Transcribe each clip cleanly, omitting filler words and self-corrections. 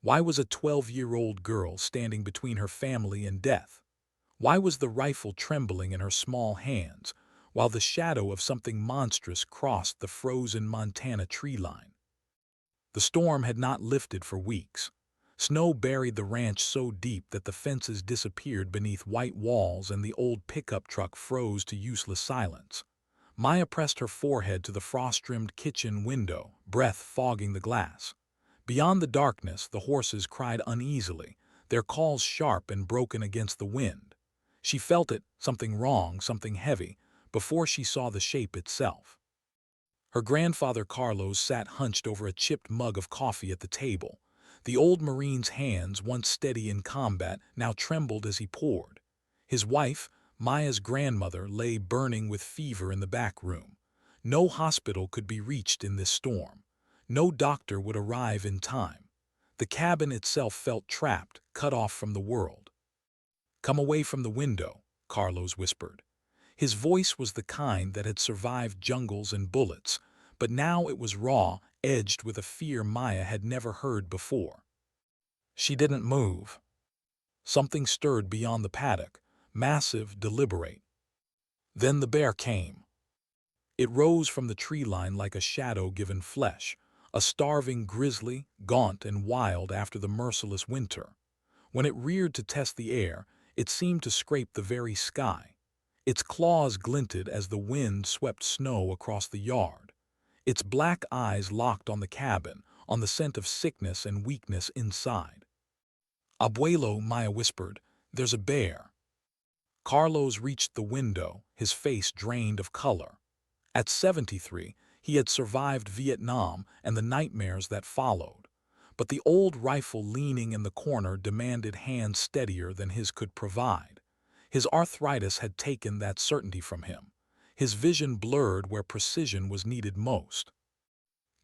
Why was a 12-year-old girl standing between her family and death? Why was the rifle trembling in her small hands, while the shadow of something monstrous crossed the frozen Montana tree line? The storm had not lifted for weeks. Snow buried the ranch so deep that the fences disappeared beneath white walls and the old pickup truck froze to useless silence. Maya pressed her forehead to the frost-rimmed kitchen window, breath fogging the glass. Beyond the darkness, the horses cried uneasily, their calls sharp and broken against the wind. She felt it, something wrong, something heavy, before she saw the shape itself. Her grandfather Carlos sat hunched over a chipped mug of coffee at the table. The old Marine's hands, once steady in combat, now trembled as he poured. His wife, Maya's grandmother, lay burning with fever in the back room. No hospital could be reached in this storm. No doctor would arrive in time. The cabin itself felt trapped, cut off from the world. "Come away from the window," Carlos whispered. His voice was the kind that had survived jungles and bullets, but now it was raw, edged with a fear Maya had never heard before. She didn't move. Something stirred beyond the paddock, massive, deliberate. Then the bear came. It rose from the tree line like a shadow given flesh, a starving grizzly, gaunt and wild after the merciless winter. When it reared to test the air, it seemed to scrape the very sky. Its claws glinted as the wind swept snow across the yard. Its black eyes locked on the cabin, on the scent of sickness and weakness inside. "Abuelo," Maya whispered, "there's a bear." Carlos reached the window, his face drained of color. At 73, he had survived Vietnam and the nightmares that followed. But the old rifle leaning in the corner demanded hands steadier than his could provide. His arthritis had taken that certainty from him. His vision blurred where precision was needed most.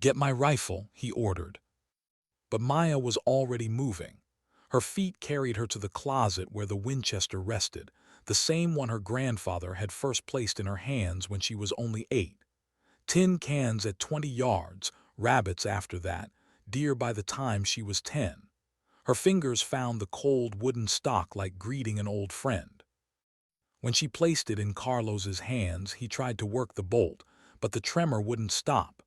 "Get my rifle," he ordered. But Maya was already moving. Her feet carried her to the closet where the Winchester rested, the same one her grandfather had first placed in her hands when she was only 8. Tin cans at 20 yards, rabbits after that, deer by the time she was 10. Her fingers found the cold wooden stock like greeting an old friend. When she placed it in Carlos's hands, he tried to work the bolt, but the tremor wouldn't stop.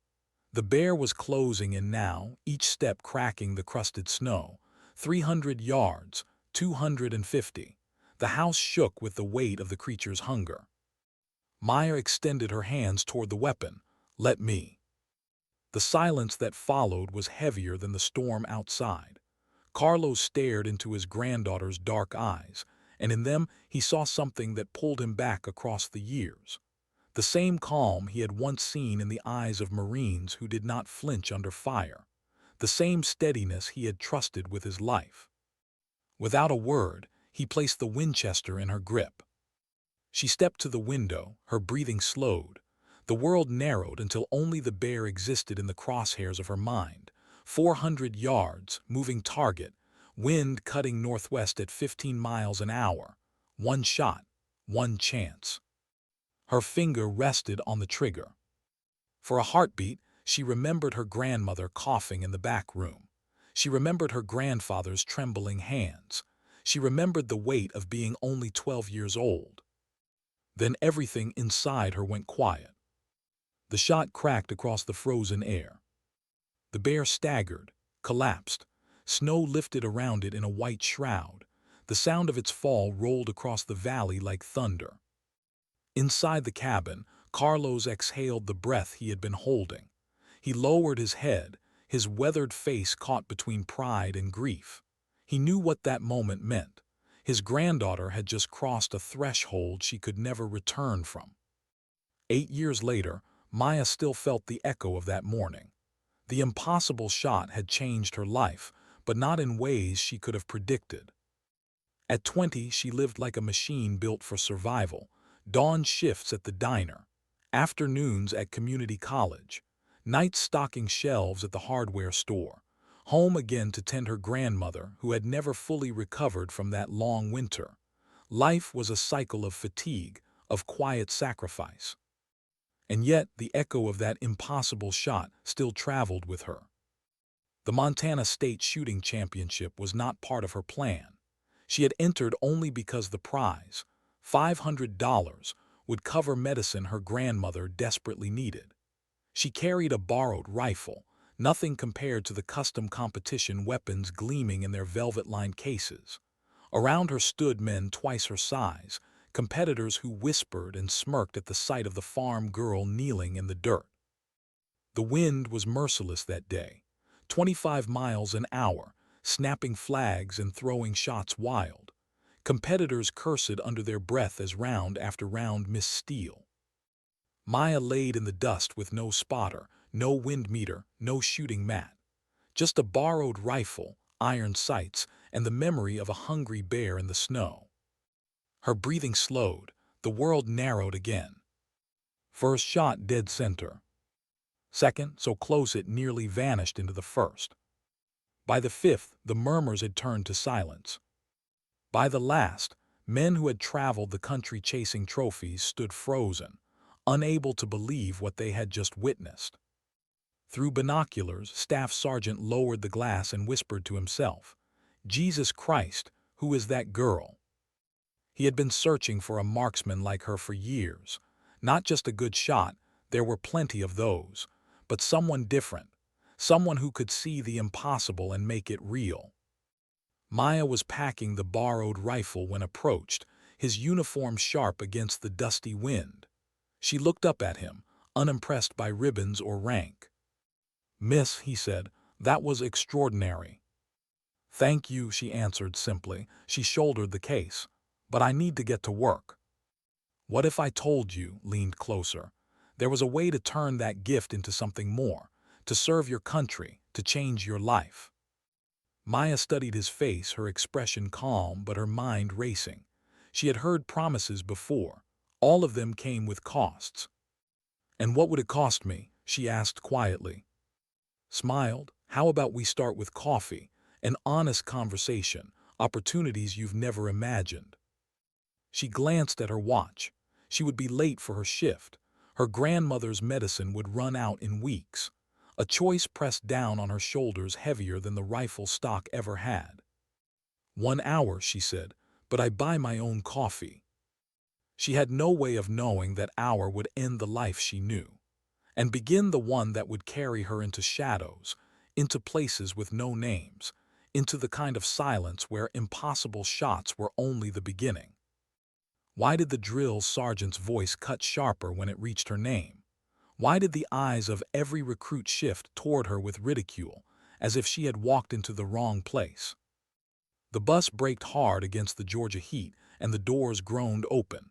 The bear was closing in now, each step cracking the crusted snow. 300 yards, 250. The house shook with the weight of the creature's hunger. Maya extended her hands toward the weapon. "Let me." The silence that followed was heavier than the storm outside. Carlos stared into his granddaughter's dark eyes, and in them he saw something that pulled him back across the years. The same calm he had once seen in the eyes of Marines who did not flinch under fire. The same steadiness he had trusted with his life. Without a word, he placed the Winchester in her grip. She stepped to the window, her breathing slowed. The world narrowed until only the bear existed in the crosshairs of her mind. 400 yards, moving target, wind cutting northwest at 15 miles an hour. One shot, one chance. Her finger rested on the trigger. For a heartbeat, she remembered her grandmother coughing in the back room. She remembered her grandfather's trembling hands. She remembered the weight of being only 12 years old. Then everything inside her went quiet. The shot cracked across the frozen air. The bear staggered, collapsed. Snow lifted around it in a white shroud. The sound of its fall rolled across the valley like thunder. Inside the cabin, Carlos exhaled the breath he had been holding. He lowered his head, his weathered face caught between pride and grief. He knew what that moment meant. His granddaughter had just crossed a threshold she could never return from. 8 years later, Maya still felt the echo of that morning. The impossible shot had changed her life, but not in ways she could have predicted. At 20, she lived like a machine built for survival. Dawn shifts at the diner, afternoons at community college, nights stocking shelves at the hardware store, home again to tend her grandmother who had never fully recovered from that long winter. Life was a cycle of fatigue, of quiet sacrifice. And yet the echo of that impossible shot still traveled with her. The Montana State Shooting Championship was not part of her plan. She had entered only because the prize, $500, would cover medicine her grandmother desperately needed. She carried a borrowed rifle, nothing compared to the custom competition weapons gleaming in their velvet-lined cases. Around her stood men twice her size, competitors who whispered and smirked at the sight of the farm girl kneeling in the dirt. The wind was merciless that day, 25 miles an hour, snapping flags and throwing shots wild. Competitors cursed under their breath as round after round missed steel. Maya laid in the dust with no spotter, no wind meter, no shooting mat. Just a borrowed rifle, iron sights, and the memory of a hungry bear in the snow. Her breathing slowed, the world narrowed again. First shot dead center. Second, so close it nearly vanished into the first. By the fifth, the murmurs had turned to silence. By the last, men who had traveled the country chasing trophies stood frozen, unable to believe what they had just witnessed. Through binoculars, Staff Sergeant lowered the glass and whispered to himself, "Jesus Christ, who is that girl?" He had been searching for a marksman like her for years. Not just a good shot, there were plenty of those, but someone different, someone who could see the impossible and make it real. Maya was packing the borrowed rifle when approached, his uniform sharp against the dusty wind. She looked up at him, unimpressed by ribbons or rank. "Miss," he said, "that was extraordinary." "Thank you," she answered simply. She shouldered the case. "But I need to get to work." "What if I told you," leaned closer, "there was a way to turn that gift into something more, to serve your country, to change your life?" Maya studied his face, her expression calm but her mind racing. She had heard promises before. All of them came with costs. "And what would it cost me?" she asked quietly. Smiled. "How about we start with coffee, an honest conversation, opportunities you've never imagined." She glanced at her watch. She would be late for her shift. Her grandmother's medicine would run out in weeks. A choice pressed down on her shoulders heavier than the rifle stock ever had. "1 hour," she said, "but I buy my own coffee." She had no way of knowing that hour would end the life she knew, and begin the one that would carry her into shadows, into places with no names, into the kind of silence where impossible shots were only the beginning. Why did the drill sergeant's voice cut sharper when it reached her name? Why did the eyes of every recruit shift toward her with ridicule, as if she had walked into the wrong place? The bus braked hard against the Georgia heat, and the doors groaned open.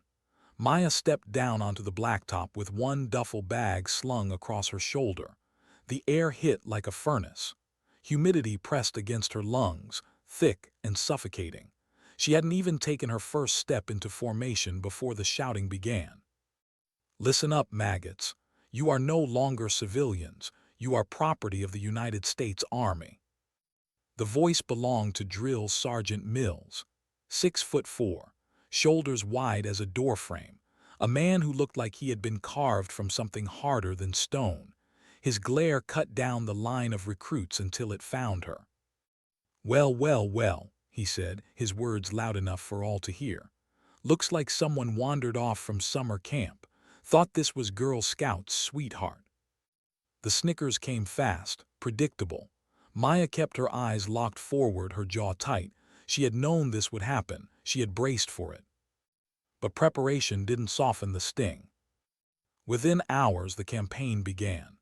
Maya stepped down onto the blacktop with one duffel bag slung across her shoulder. The air hit like a furnace. Humidity pressed against her lungs, thick and suffocating. She hadn't even taken her first step into formation before the shouting began. "Listen up, maggots. You are no longer civilians. You are property of the United States Army." The voice belonged to Drill Sergeant Mills, 6'4", shoulders wide as a doorframe, a man who looked like he had been carved from something harder than stone. His glare cut down the line of recruits until it found her. "Well, well, well," he said, his words loud enough for all to hear. "Looks like someone wandered off from summer camp. Thought this was Girl Scout's sweetheart." The snickers came fast, predictable. Maya kept her eyes locked forward, her jaw tight. She had known this would happen. She had braced for it. But preparation didn't soften the sting. Within hours, the campaign began.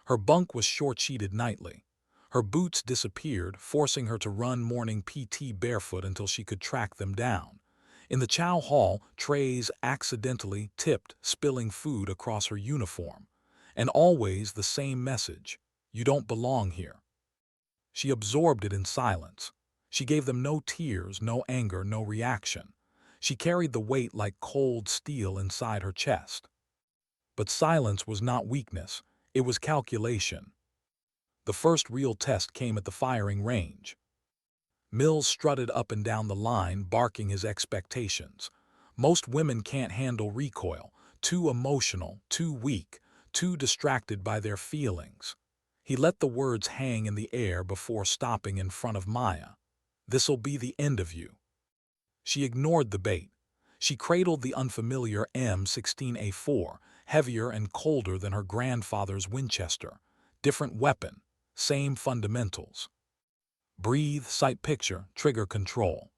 Her bunk was short-sheeted nightly. Her boots disappeared, forcing her to run morning PT barefoot until she could track them down. In the chow hall, trays accidentally tipped, spilling food across her uniform. And always the same message: "You don't belong here." She absorbed it in silence. She gave them no tears, no anger, no reaction. She carried the weight like cold steel inside her chest. But silence was not weakness. It was calculation. The first real test came at the firing range. Mills strutted up and down the line, barking his expectations. Most women can't handle recoil, too emotional, too weak, too distracted by their feelings. He let the words hang in the air before stopping in front of Maya. "This'll be the end of you." She ignored the bait. She cradled the unfamiliar M16A4, heavier and colder than her grandfather's Winchester. Different weapon, same fundamentals. Breathe, sight picture, trigger control.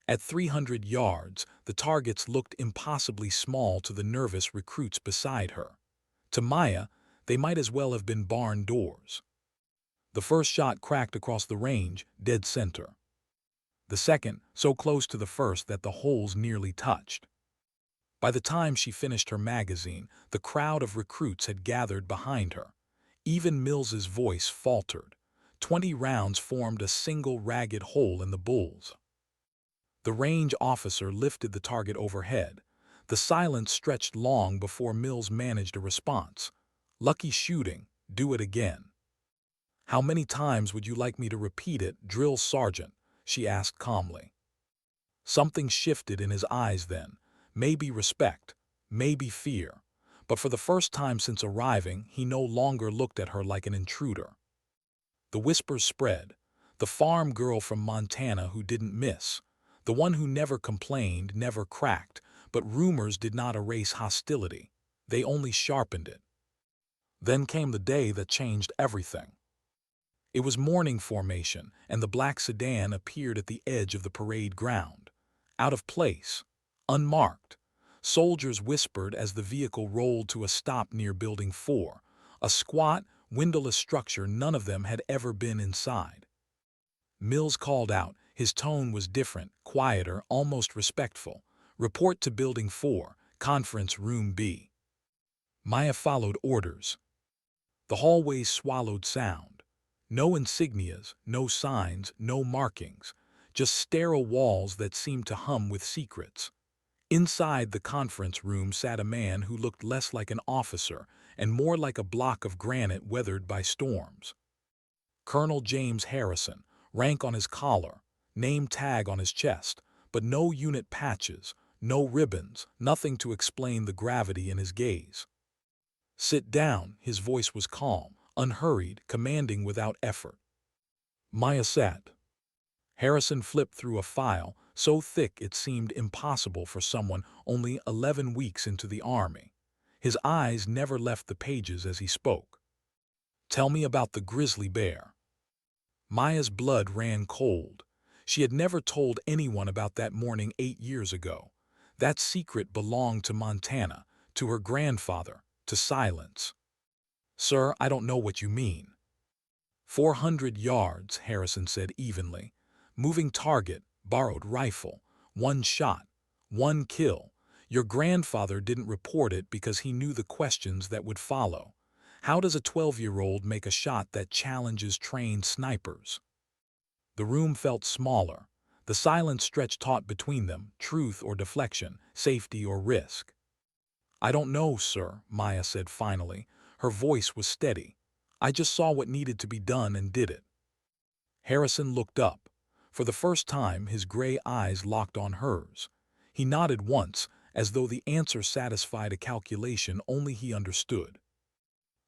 At 300 yards, the targets looked impossibly small to the nervous recruits beside her. To Maya, they might as well have been barn doors. The first shot cracked across the range, dead center. The second, so close to the first that the holes nearly touched. By the time she finished her magazine, the crowd of recruits had gathered behind her. Even Mills's voice faltered. 20 rounds formed a single ragged hole in the bulls. The range officer lifted the target overhead. The silence stretched long before Mills managed a response. "Lucky shooting. Do it again." "How many times would you like me to repeat it, drill sergeant?" she asked calmly. Something shifted in his eyes then. Maybe respect, maybe fear. But for the first time since arriving, he no longer looked at her like an intruder. The whispers spread. The farm girl from Montana who didn't miss. The one who never complained, never cracked. But rumors did not erase hostility. They only sharpened it. Then came the day that changed everything. It was morning formation, and the black sedan appeared at the edge of the parade ground. Out of place. Unmarked. Soldiers whispered as the vehicle rolled to a stop near Building 4, a squat, windowless structure none of them had ever been inside. Mills called out. His tone was different, quieter, almost respectful. "Report to Building 4, Conference Room B." Maya followed orders. The hallways swallowed sound. No insignias, no signs, no markings. Just sterile walls that seemed to hum with secrets. Inside the conference room sat a man who looked less like an officer and more like a block of granite weathered by storms. Colonel James Harrison, rank on his collar, name tag on his chest, but no unit patches, no ribbons, nothing to explain the gravity in his gaze. "Sit down," his voice was calm, unhurried, commanding without effort. Maya sat. Harrison flipped through a file, so thick it seemed impossible for someone only 11 weeks into the army. His eyes never left the pages as he spoke. "Tell me about the grizzly bear." Maya's blood ran cold. She had never told anyone about that morning 8 years ago. That secret belonged to Montana, to her grandfather, to silence. "Sir, I don't know what you mean." 400 yards, Harrison said evenly. "Moving target, borrowed rifle, one shot, one kill. Your grandfather didn't report it because he knew the questions that would follow. How does a 12-year-old make a shot that challenges trained snipers?" The room felt smaller. The silence stretched taut between them, truth or deflection, safety or risk. "I don't know, sir," Maya said finally. Her voice was steady. "I just saw what needed to be done and did it." Harrison looked up. For the first time, his gray eyes locked on hers. He nodded once, as though the answer satisfied a calculation only he understood.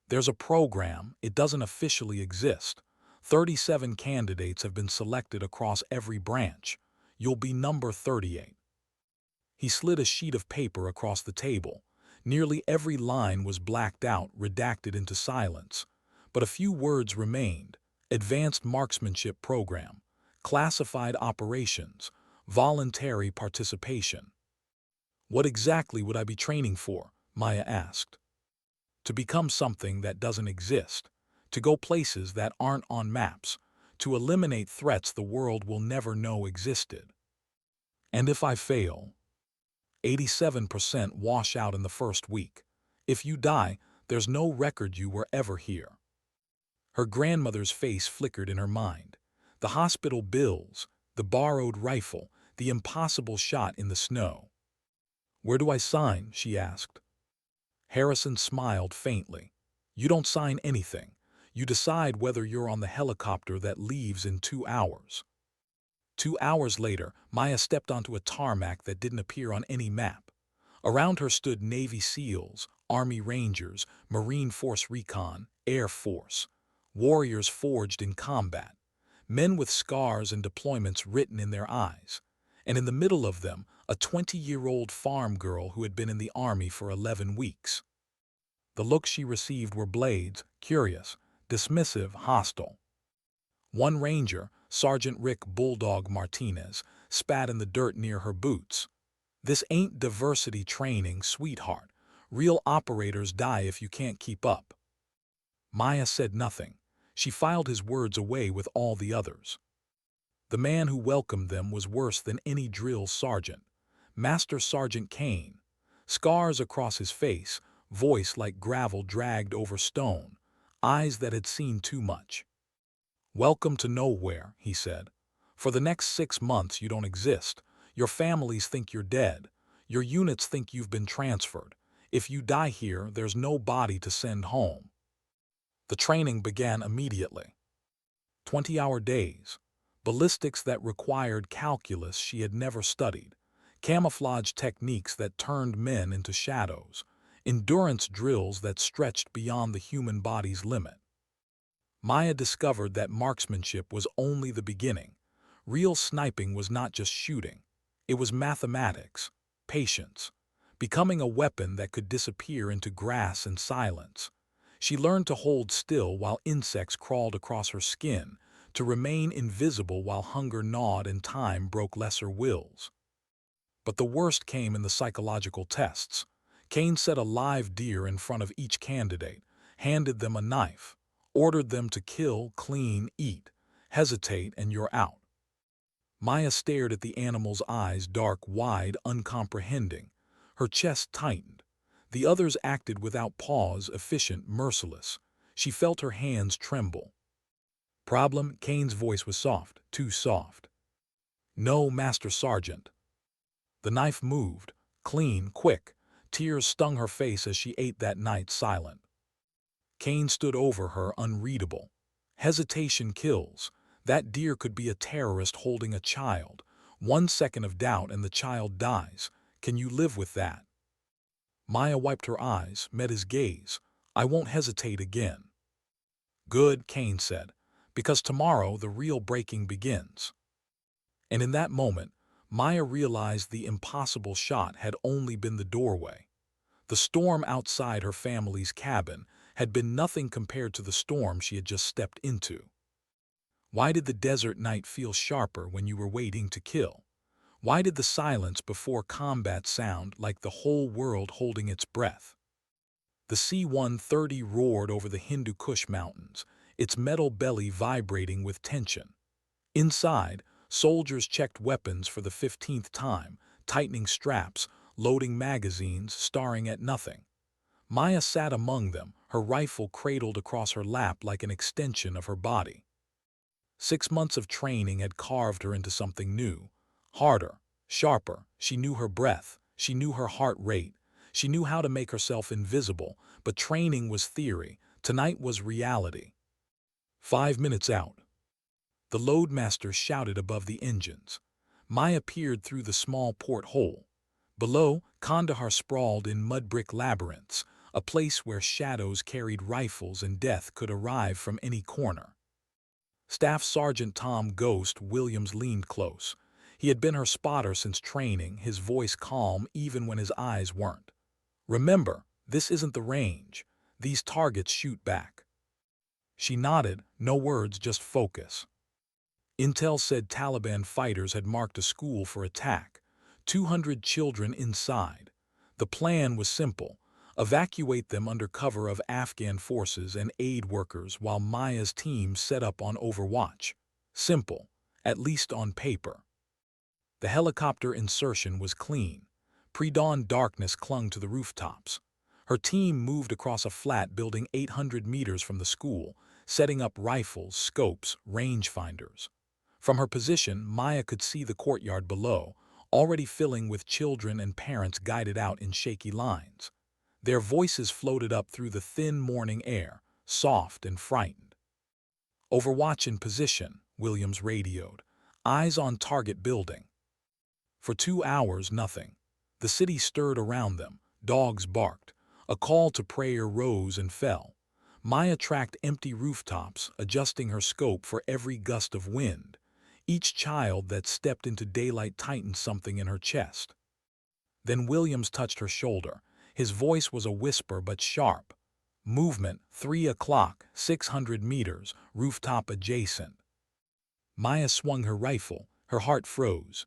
"There's a program. It doesn't officially exist. 37 candidates have been selected across every branch. You'll be number 38. He slid a sheet of paper across the table. Nearly every line was blacked out, redacted into silence. But a few words remained. Advanced Marksmanship Program. Classified Operations. Voluntary Participation. "What exactly would I be training for?" Maya asked. "To become something that doesn't exist. To go places that aren't on maps. To eliminate threats the world will never know existed." "And if I fail?" 87% wash out in the first week. If you die, there's no record you were ever here." Her grandmother's face flickered in her mind. The hospital bills, the borrowed rifle, the impossible shot in the snow. "Where do I sign?" she asked. Harrison smiled faintly. "You don't sign anything. You decide whether you're on the helicopter that leaves in 2 hours." 2 hours later, Maya stepped onto a tarmac that didn't appear on any map. Around her stood Navy SEALs, Army Rangers, Marine Force Recon, Air Force. warriors forged in combat, men with scars and deployments written in their eyes, and in the middle of them, a 20-year-old farm girl who had been in the army for 11 weeks. The looks she received were blades, curious, dismissive, hostile. One ranger, Sergeant Rick Bulldog Martinez, spat in the dirt near her boots. "This ain't diversity training, sweetheart. Real operators die if you can't keep up." Maya said nothing. She filed his words away with all the others. The man who welcomed them was worse than any drill sergeant. Master Sergeant Kane. Scars across his face, voice like gravel dragged over stone, eyes that had seen too much. "Welcome to nowhere," he said. "For the next 6 months you don't exist. Your families think you're dead. Your units think you've been transferred. If you die here, there's no body to send home." The training began immediately. 20-hour days. Ballistics that required calculus she had never studied. Camouflage techniques that turned men into shadows. Endurance drills that stretched beyond the human body's limit. Maya discovered that marksmanship was only the beginning. Real sniping was not just shooting. It was mathematics, patience, becoming a weapon that could disappear into grass and silence. She learned to hold still while insects crawled across her skin, to remain invisible while hunger gnawed and time broke lesser wills. But the worst came in the psychological tests. Kane set a live deer in front of each candidate, handed them a knife, ordered them to kill, clean, eat, hesitate, and you're out. Maya stared at the animal's eyes, dark, wide, uncomprehending. Her chest tightened. The others acted without pause, efficient, merciless. She felt her hands tremble. "Problem?" Kane's voice was soft, too soft. "No, Master Sergeant." The knife moved, clean, quick. Tears stung her face as she ate that night, silent. Kane stood over her, unreadable. Hesitation kills. That deer could be a terrorist holding a child. 1 second of doubt and the child dies. Can you live with that? Maya wiped her eyes, met his gaze. "I won't hesitate again." "Good," Kane said, "because tomorrow the real breaking begins." And in that moment, Maya realized the impossible shot had only been the doorway. The storm outside her family's cabin had been nothing compared to the storm she had just stepped into. Why did the desert night feel sharper when you were waiting to kill? Why did the silence before combat sound like the whole world holding its breath? The C-130 roared over the Hindu Kush mountains, its metal belly vibrating with tension. Inside, soldiers checked weapons for the 15th time, tightening straps, loading magazines, staring at nothing. Maya sat among them, her rifle cradled across her lap like an extension of her body. 6 months of training had carved her into something new, harder, sharper. She knew her breath, she knew her heart rate, she knew how to make herself invisible, but training was theory, tonight was reality. 5 minutes out. The loadmaster shouted above the engines. Maya peered through the small porthole. Below, Kandahar sprawled in mud-brick labyrinths, a place where shadows carried rifles and death could arrive from any corner. Staff Sergeant Tom Ghost Williams leaned close. He had been her spotter since training, his voice calm even when his eyes weren't. "Remember, this isn't the range. These targets shoot back." She nodded, no words, just focus. Intel said Taliban fighters had marked a school for attack. 200 children inside. The plan was simple. Evacuate them under cover of Afghan forces and aid workers while Maya's team set up on Overwatch. Simple, at least on paper. The helicopter insertion was clean. Pre-dawn darkness clung to the rooftops. Her team moved across a flat building 800 meters from the school, setting up rifles, scopes, rangefinders. From her position, Maya could see the courtyard below, already filling with children and parents guided out in shaky lines. Their voices floated up through the thin morning air, soft and frightened. "Overwatch in position," Williams radioed. "Eyes on target building." For 2 hours, nothing. The city stirred around them. Dogs barked. A call to prayer rose and fell. Maya tracked empty rooftops, adjusting her scope for every gust of wind. Each child that stepped into daylight tightened something in her chest. Then Williams touched her shoulder. His voice was a whisper but sharp. Movement, 3 o'clock, 600 meters, rooftop adjacent. Maya swung her rifle. Her heart froze.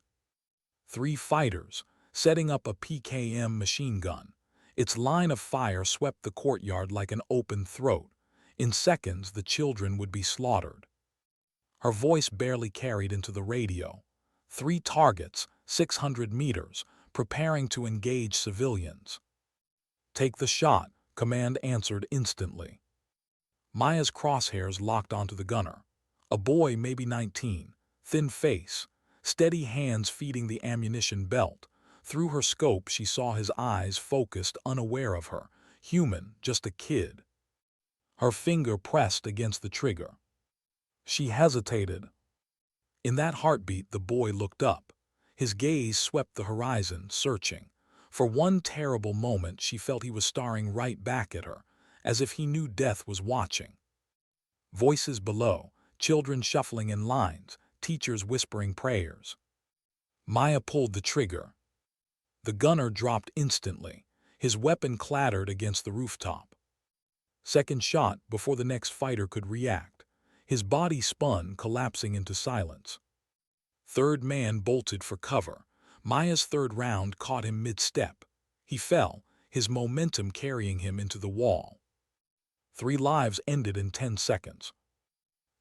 3 fighters, setting up a PKM machine gun. Its line of fire swept the courtyard like an open throat. In seconds, the children would be slaughtered. Her voice barely carried into the radio. 3 targets, 600 meters, preparing to engage civilians. Take the shot, command answered instantly. Maya's crosshairs locked onto the gunner. A boy, maybe 19, thin face, steady hands feeding the ammunition belt. Through her scope, she saw his eyes focused, unaware of her. Human, just a kid. Her finger pressed against the trigger. She hesitated. In that heartbeat, the boy looked up. His gaze swept the horizon, searching. For one terrible moment, she felt he was staring right back at her, as if he knew death was watching. Voices below, children shuffling in lines, teachers whispering prayers. Maya pulled the trigger. The gunner dropped instantly. His weapon clattered against the rooftop. Second shot before the next fighter could react. His body spun, collapsing into silence. Third man bolted for cover. Maya's third round caught him mid-step. He fell, his momentum carrying him into the wall. 3 lives ended in 10 seconds.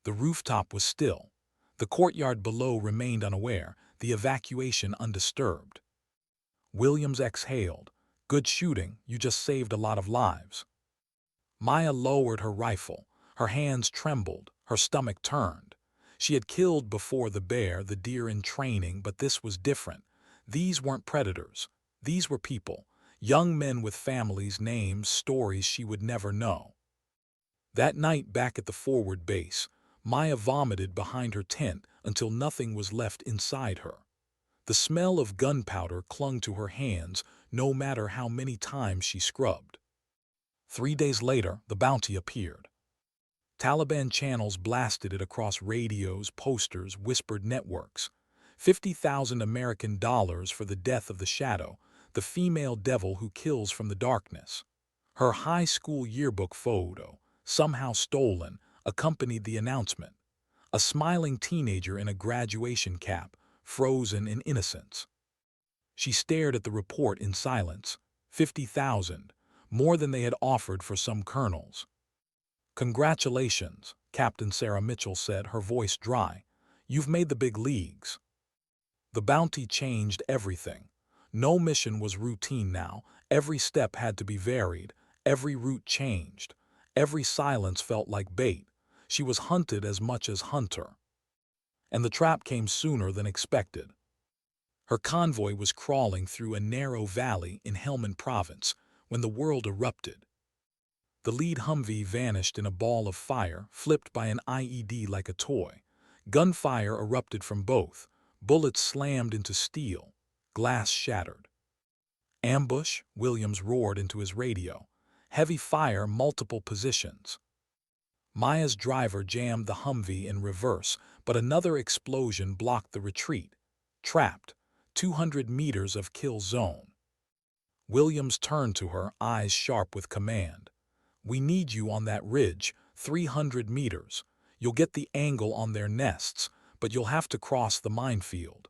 The rooftop was still. The courtyard below remained unaware, the evacuation undisturbed. Williams exhaled. Good shooting, you just saved a lot of lives. Maya lowered her rifle. Her hands trembled, her stomach turned. She had killed before the bear, the deer in training, but this was different. These weren't predators. These were people. Young men with families, names, stories she would never know. That night back at the forward base, Maya vomited behind her tent until nothing was left inside her. The smell of gunpowder clung to her hands no matter how many times she scrubbed. 3 days later, the bounty appeared. Taliban channels blasted it across radios, posters, whispered networks. $50,000 for the death of the Shadow, the female devil who kills from the darkness. Her high school yearbook photo, somehow stolen, accompanied the announcement. A smiling teenager in a graduation cap, frozen in innocence. She stared at the report in silence. 50,000, more than they had offered for some colonels. Congratulations, Captain Sarah Mitchell said, her voice dry. You've made the big leagues. The bounty changed everything. No mission was routine now. Every step had to be varied. Every route changed. Every silence felt like bait. She was hunted as much as hunter. And the trap came sooner than expected. Her convoy was crawling through a narrow valley in Helmand Province when the world erupted. The lead Humvee vanished in a ball of fire, flipped by an IED like a toy. Gunfire erupted from both. Bullets slammed into steel. Glass shattered. Ambush, Williams roared into his radio. Heavy fire, multiple positions. Maya's driver jammed the Humvee in reverse, but another explosion blocked the retreat. Trapped. 200 meters of kill zone. Williams turned to her, eyes sharp with command. We need you on that ridge, 300 meters. You'll get the angle on their nests, but you'll have to cross the minefield.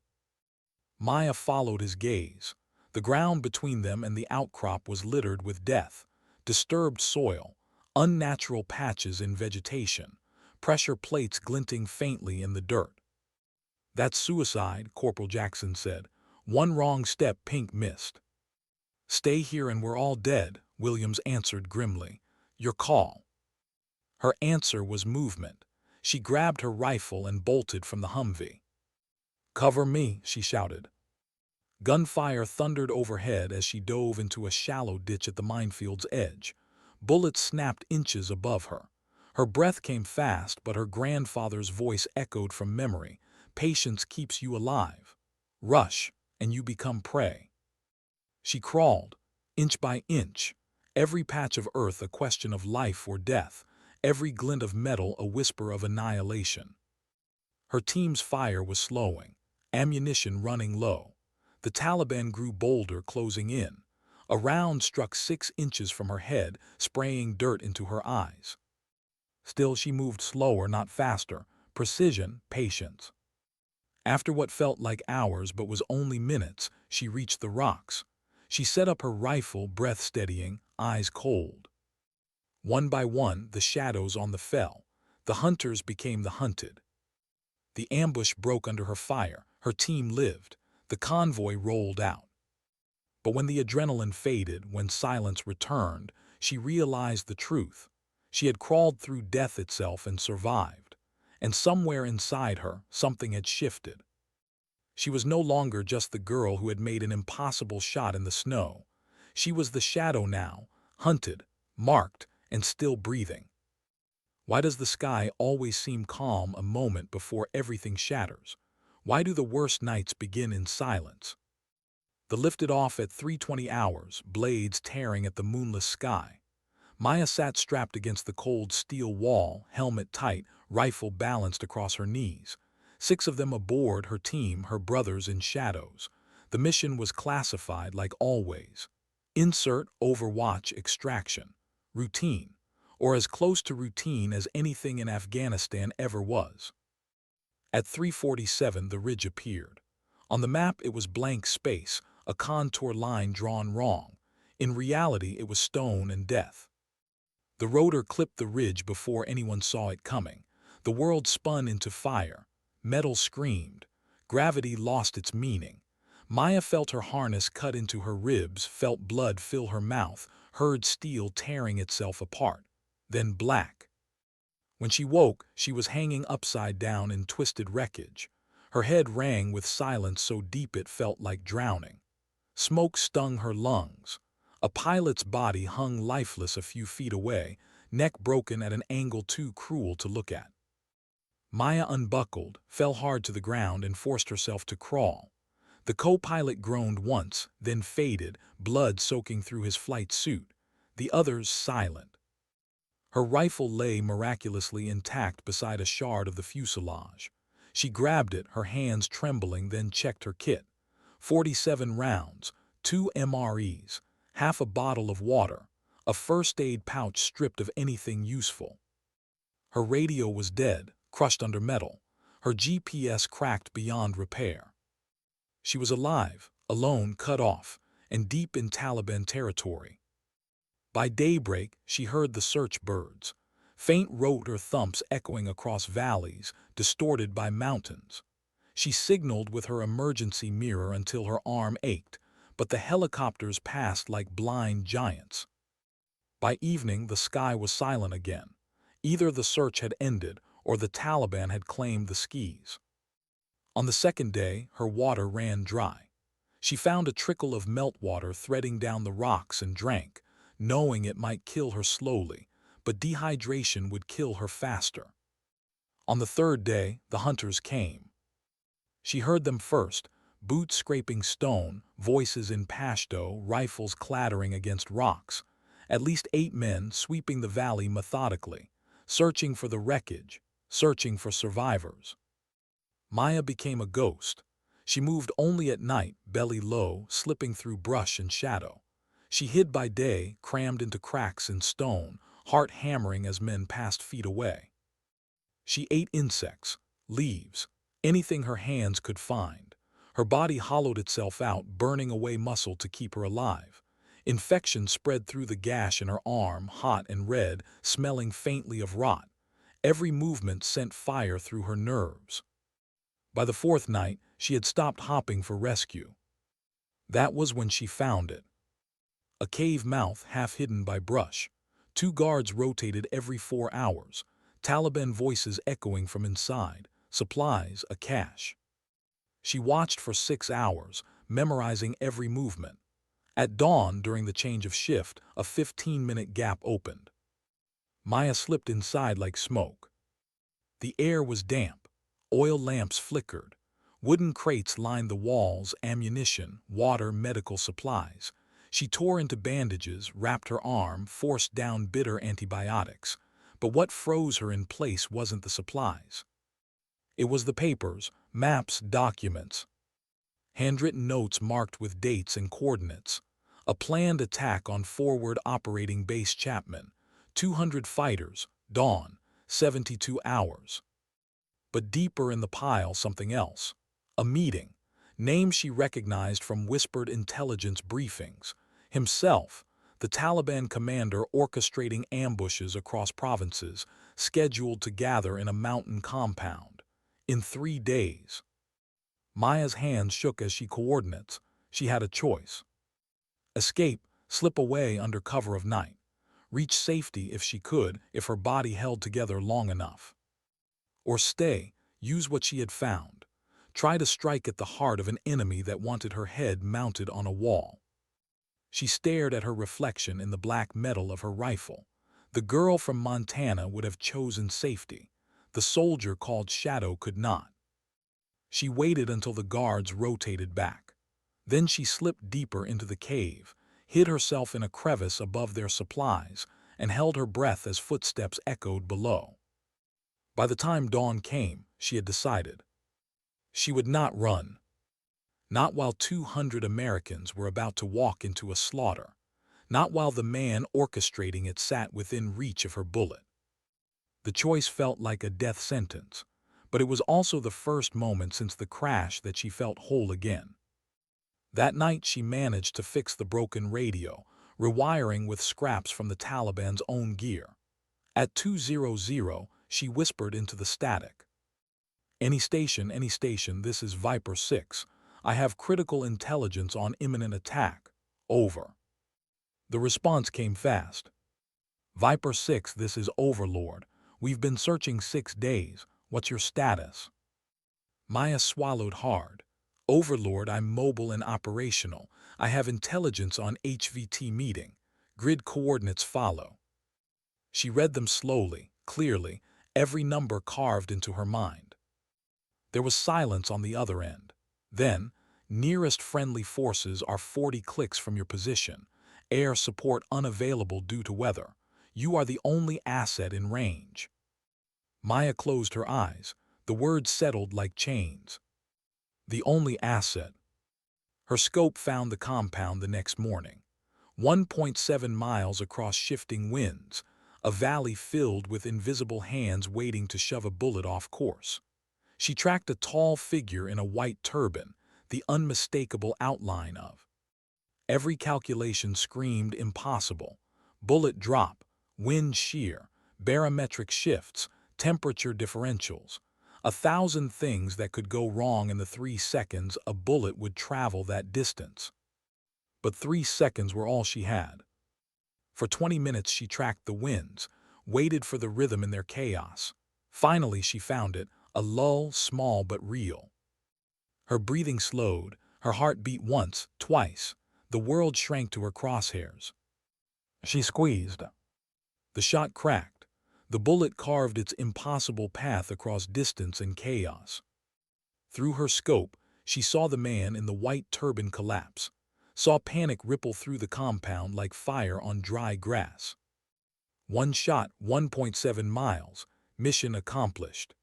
Maya followed his gaze. The ground between them and the outcrop was littered with death. Disturbed soil, unnatural patches in vegetation, pressure plates glinting faintly in the dirt. That's suicide, Corporal Jackson said. One wrong step, Pink missed. Stay here and we're all dead, Williams answered grimly. Your call. Her answer was movement. She grabbed her rifle and bolted from the Humvee. Cover me, she shouted. Gunfire thundered overhead as she dove into a shallow ditch at the minefield's edge. Bullets snapped inches above her. Her breath came fast, but her grandfather's voice echoed from memory. Patience keeps you alive. Rush, and you become prey. She crawled, inch by inch, every patch of earth a question of life or death. every glint of metal a whisper of annihilation. Her team's fire was slowing, ammunition running low. The Taliban grew bolder, closing in. A round struck 6 inches from her head, spraying dirt into her eyes. Still she moved slower, not faster. Precision, patience. After what felt like hours but was only minutes, she reached the rocks. She set up her rifle, breath steadying, eyes cold. One by one, the shadows on the fell. The hunters became the hunted. The ambush broke under her fire. Her team lived. The convoy rolled out. But when the adrenaline faded, when silence returned, she realized the truth. She had crawled through death itself and survived. And somewhere inside her, something had shifted. She was no longer just the girl who had made an impossible shot in the snow. She was the shadow now, hunted, marked, and still breathing. Why does the sky always seem calm a moment before everything shatters? Why do the worst nights begin in silence? The lifted off at 3:20 hours, blades tearing at the moonless sky. Maya sat strapped against the cold steel wall, helmet tight, rifle balanced across her knees. 6 of them aboard, her team, her brothers in shadows. The mission was classified like always. Insert, overwatch, extraction. Routine. Or as close to routine as anything in Afghanistan ever was. At 3:47 the ridge appeared. On the map it was blank space, a contour line drawn wrong. In reality it was stone and death. The rotor clipped the ridge before anyone saw it coming. The world spun into fire. Metal screamed. Gravity lost its meaning. Maya felt her harness cut into her ribs, felt blood fill her mouth, heard steel tearing itself apart. Then black. When she woke, she was hanging upside down in twisted wreckage. Her head rang with silence so deep it felt like drowning. Smoke stung her lungs. A pilot's body hung lifeless a few feet away, neck broken at an angle too cruel to look at. Maya unbuckled, fell hard to the ground, and forced herself to crawl. The co-pilot groaned once, then faded, blood soaking through his flight suit. The others silent. Her rifle lay miraculously intact beside a shard of the fuselage. She grabbed it, her hands trembling, then checked her kit. 47 rounds, 2 MREs, half a bottle of water, a first aid pouch stripped of anything useful. Her radio was dead, crushed under metal. Her GPS cracked beyond repair. She was alive, alone, cut off, and deep in Taliban territory. By daybreak, she heard the search birds, faint rotor thumps echoing across valleys, distorted by mountains. She signaled with her emergency mirror until her arm ached, but the helicopters passed like blind giants. By evening, the sky was silent again. Either the search had ended or the Taliban had claimed the skis. On the second day, her water ran dry. She found a trickle of meltwater threading down the rocks and drank, knowing it might kill her slowly, but dehydration would kill her faster. On the third day, the hunters came. She heard them first, boots scraping stone, voices in Pashto, rifles clattering against rocks. At least 8 men sweeping the valley methodically, searching for the wreckage, searching for survivors. Maya became a ghost. She moved only at night, belly low, slipping through brush and shadow. She hid by day, crammed into cracks in stone, heart hammering as men passed feet away. She ate insects, leaves, anything her hands could find. Her body hollowed itself out, burning away muscle to keep her alive. Infection spread through the gash in her arm, hot and red, smelling faintly of rot. Every movement sent fire through her nerves. By the 4th night, she had stopped hopping for rescue. That was when she found it. A cave mouth half hidden by brush. 2 guards rotated every 4 hours. Taliban voices echoing from inside. Supplies, a cache. She watched for 6 hours, memorizing every movement. At dawn, during the change of shift, a 15-minute gap opened. Maya slipped inside like smoke. The air was damp. Oil lamps flickered. Wooden crates lined the walls, ammunition, water, medical supplies. She tore into bandages, wrapped her arm, forced down bitter antibiotics. But what froze her in place wasn't the supplies. It was the papers, maps, documents, handwritten notes marked with dates and coordinates. A planned attack on Forward Operating Base Chapman, 200 fighters, dawn, 72 hours. But deeper in the pile, something else. A meeting. Name she recognized from whispered intelligence briefings. Himself, the Taliban commander orchestrating ambushes across provinces, scheduled to gather in a mountain compound. In 3 days. Maya's hands shook as she coordinates. She had a choice. Escape, slip away under cover of night. Reach safety if she could, if her body held together long enough. Or stay, use what she had found. Try to strike at the heart of an enemy that wanted her head mounted on a wall. She stared at her reflection in the black metal of her rifle. The girl from Montana would have chosen safety. The soldier called Shadow could not. She waited until the guards rotated back. Then she slipped deeper into the cave, hid herself in a crevice above their supplies, and held her breath as footsteps echoed below. By the time dawn came, she had decided. She would not run. Not while 200 Americans were about to walk into a slaughter. Not while the man orchestrating it sat within reach of her bullet. The choice felt like a death sentence, but it was also the first moment since the crash that she felt whole again. That night she managed to fix the broken radio, rewiring with scraps from the Taliban's own gear. At 200, she whispered into the static. Any station, this is Viper 6. I have critical intelligence on imminent attack. Over. The response came fast. Viper 6, this is Overlord. We've been searching 6 days. What's your status? Maya swallowed hard. Overlord, I'm mobile and operational. I have intelligence on HVT meeting. Grid coordinates follow. She read them slowly, clearly, every number carved into her mind. There was silence on the other end. Then, nearest friendly forces are 40 clicks from your position. Air support unavailable due to weather. You are the only asset in range. Maya closed her eyes. The words settled like chains. The only asset. Her scope found the compound the next morning. 1.7 miles across shifting winds, a valley filled with invisible hands waiting to shove a bullet off course. She tracked a tall figure in a white turban, the unmistakable outline of. Every calculation screamed impossible. Bullet drop, wind shear, barometric shifts, temperature differentials. 1,000 things that could go wrong in the 3 seconds a bullet would travel that distance. But 3 seconds were all she had. For 20 minutes she tracked the winds, waited for the rhythm in their chaos. Finally she found it, a lull, small but real. Her breathing slowed, her heart beat once, twice. The world shrank to her crosshairs. She squeezed. The shot cracked. The bullet carved its impossible path across distance and chaos. Through her scope, she saw the man in the white turban collapse, saw panic ripple through the compound like fire on dry grass. One shot, 1.7 miles, mission accomplished.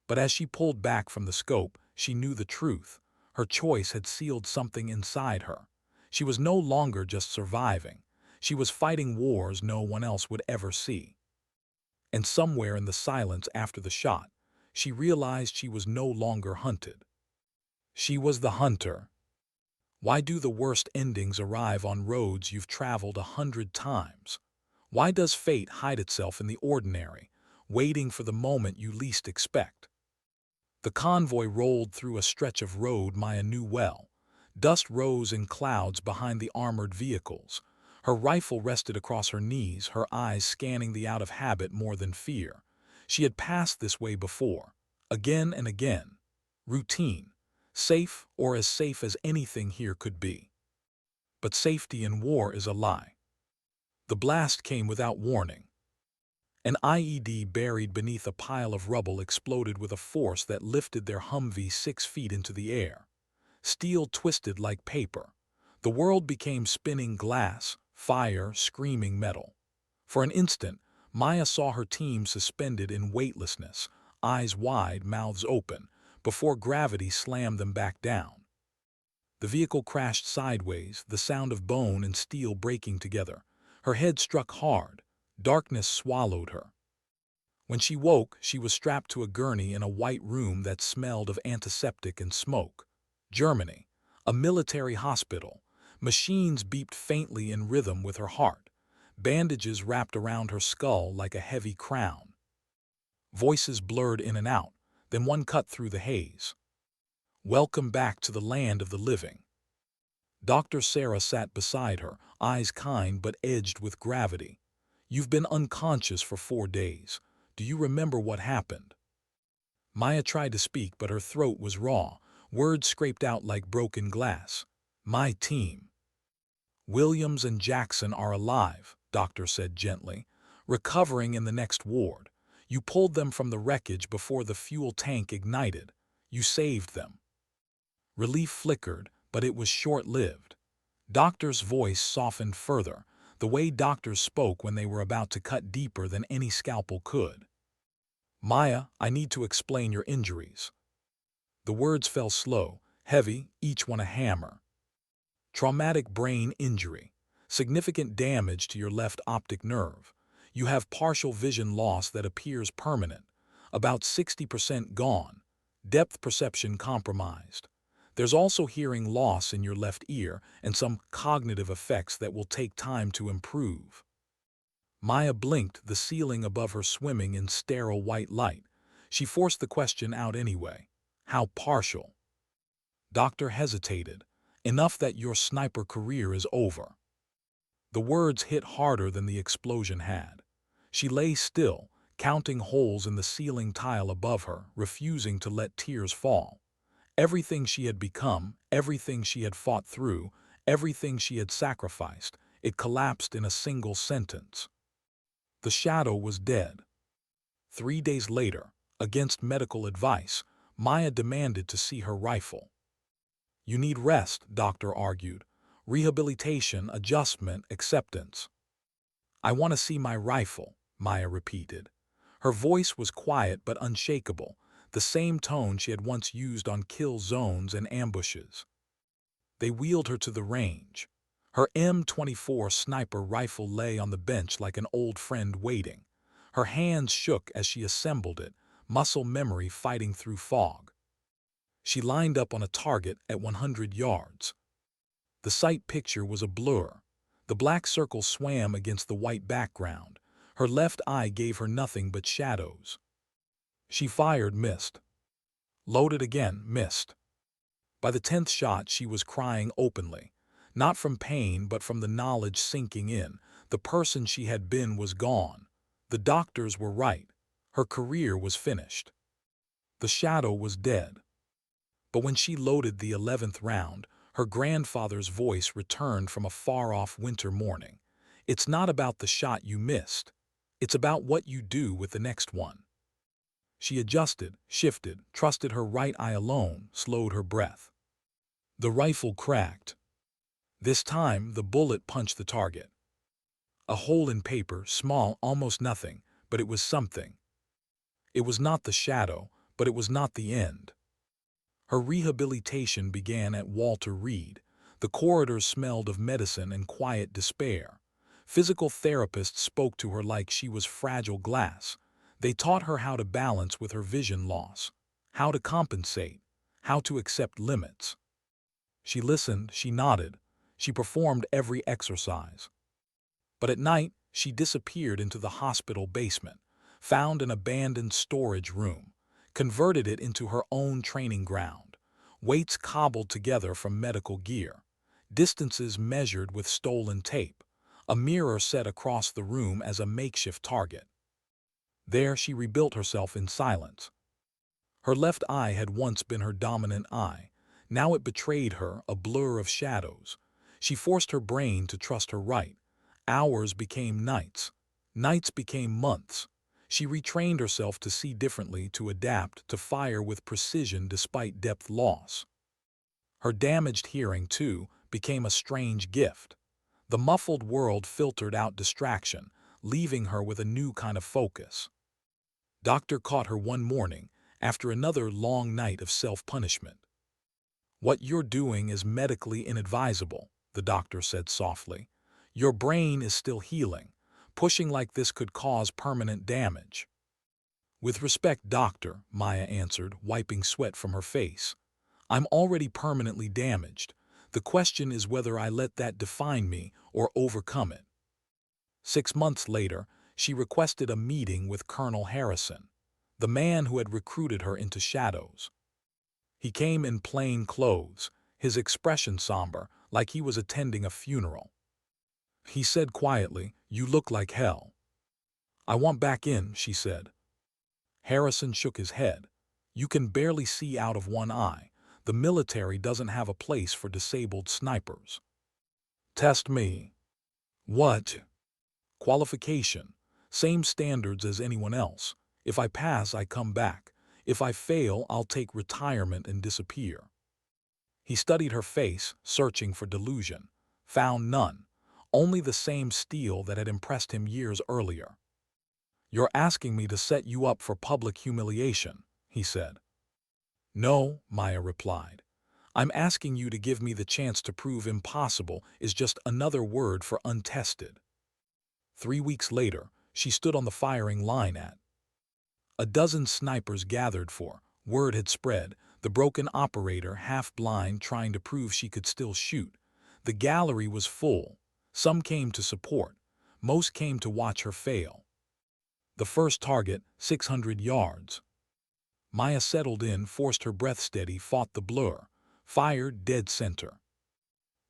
But as she pulled back from the scope, she knew the truth. Her choice had sealed something inside her. She was no longer just surviving. She was fighting wars no one else would ever see. And somewhere in the silence after the shot, she realized she was no longer hunted. She was the hunter. Why do the worst endings arrive on roads you've traveled 100 times? Why does fate hide itself in the ordinary, waiting for the moment you least expect? The convoy rolled through a stretch of road Maya knew well. Dust rose in clouds behind the armored vehicles. Her rifle rested across her knees, her eyes scanning the out of habit more than fear. She had passed this way before, again and again. Routine, safe or as safe as anything here could be. But safety in war is a lie. The blast came without warning. An IED buried beneath a pile of rubble exploded with a force that lifted their Humvee 6 feet into the air. Steel twisted like paper. The world became spinning glass, fire, screaming metal. For an instant, Maya saw her team suspended in weightlessness, eyes wide, mouths open, before gravity slammed them back down. The vehicle crashed sideways, the sound of bone and steel breaking together. Her head struck hard. Darkness swallowed her. When she woke, she was strapped to a gurney in a white room that smelled of antiseptic and smoke. Germany, a military hospital. Machines beeped faintly in rhythm with her heart. Bandages wrapped around her skull like a heavy crown. Voices blurred in and out, then one cut through the haze. "Welcome back to the land of the living." Dr. Sarah sat beside her, eyes kind but edged with gravity. "You've been unconscious for 4 days. Do you remember what happened?" Maya tried to speak, but her throat was raw. Words scraped out like broken glass. "My team. Williams and Jackson are alive," doctor said gently, "recovering in the next ward. You pulled them from the wreckage before the fuel tank ignited. You saved them." Relief flickered, but it was short-lived. Doctor's voice softened further, the way doctors spoke when they were about to cut deeper than any scalpel could. "Maya, I need to explain your injuries." The words fell slow, heavy, each one a hammer. "Traumatic brain injury. Significant damage to your left optic nerve. You have partial vision loss that appears permanent. About 60% gone. Depth perception compromised. There's also hearing loss in your left ear and some cognitive effects that will take time to improve." Maya blinked, the ceiling above her swimming in sterile white light. She forced the question out anyway. "How partial?" Doctor hesitated. "Enough that your sniper career is over." The words hit harder than the explosion had. She lay still, counting holes in the ceiling tile above her, refusing to let tears fall. Everything she had become, everything she had fought through, everything she had sacrificed, it collapsed in a single sentence. The shadow was dead. 3 days later, against medical advice, Maya demanded to see her rifle. "You need rest," doctor argued. "Rehabilitation, adjustment, acceptance." "I want to see my rifle," Maya repeated. Her voice was quiet but unshakable, the same tone she had once used on kill zones and ambushes. They wheeled her to the range. Her M24 sniper rifle lay on the bench like an old friend waiting. Her hands shook as she assembled it, muscle memory fighting through fog. She lined up on a target at 100 yards. The sight picture was a blur. The black circle swam against the white background. Her left eye gave her nothing but shadows. She fired, missed. Loaded again, missed. By the 10th shot, she was crying openly. Not from pain, but from the knowledge sinking in. The person she had been was gone. The doctors were right. Her career was finished. The shadow was dead. But when she loaded the 11th round, her grandfather's voice returned from a far-off winter morning. "It's not about the shot you missed. It's about what you do with the next one." She adjusted, shifted, trusted her right eye alone, slowed her breath. The rifle cracked. This time, the bullet punched the target. A hole in paper, small, almost nothing, but it was something. It was not the shadow, but it was not the end. Her rehabilitation began at Walter Reed. The corridors smelled of medicine and quiet despair. Physical therapists spoke to her like she was fragile glass. They taught her how to balance with her vision loss, how to compensate, how to accept limits. She listened, she nodded, she performed every exercise. But at night, she disappeared into the hospital basement, found an abandoned storage room, converted it into her own training ground. Weights cobbled together from medical gear, distances measured with stolen tape, a mirror set across the room as a makeshift target. There she rebuilt herself in silence. Her left eye had once been her dominant eye. Now it betrayed her, a blur of shadows. She forced her brain to trust her right. Hours became nights. Nights became months. She retrained herself to see differently, to adapt, to fire with precision despite depth loss. Her damaged hearing, too, became a strange gift. The muffled world filtered out distraction, leaving her with a new kind of focus. Doctor caught her one morning after another long night of self-punishment. "What you're doing is medically inadvisable," the doctor said softly. "Your brain is still healing. Pushing like this could cause permanent damage." "With respect, doctor," Maya answered, wiping sweat from her face. "I'm already permanently damaged. The question is whether I let that define me or overcome it." 6 months later, she requested a meeting with Colonel Harrison, the man who had recruited her into shadows. He came in plain clothes, his expression somber, like he was attending a funeral. He said quietly, "You look like hell." "I want back in," she said. Harrison shook his head. "You can barely see out of one eye. The military doesn't have a place for disabled snipers." "Test me." "What?" "Qualification. Same standards as anyone else. If I pass, I come back. If I fail, I'll take retirement and disappear." He studied her face, searching for delusion. Found none. Only the same steel that had impressed him years earlier. "You're asking me to set you up for public humiliation," he said. "No," Maya replied. "I'm asking you to give me the chance to prove impossible is just another word for untested." 3 weeks later, she stood on the firing line at. A dozen snipers gathered for. Word had spread, the broken operator half-blind trying to prove she could still shoot. The gallery was full. Some came to support. Most came to watch her fail. The first target, 600 yards. Maya settled in, forced her breath steady, fought the blur. Fired dead center.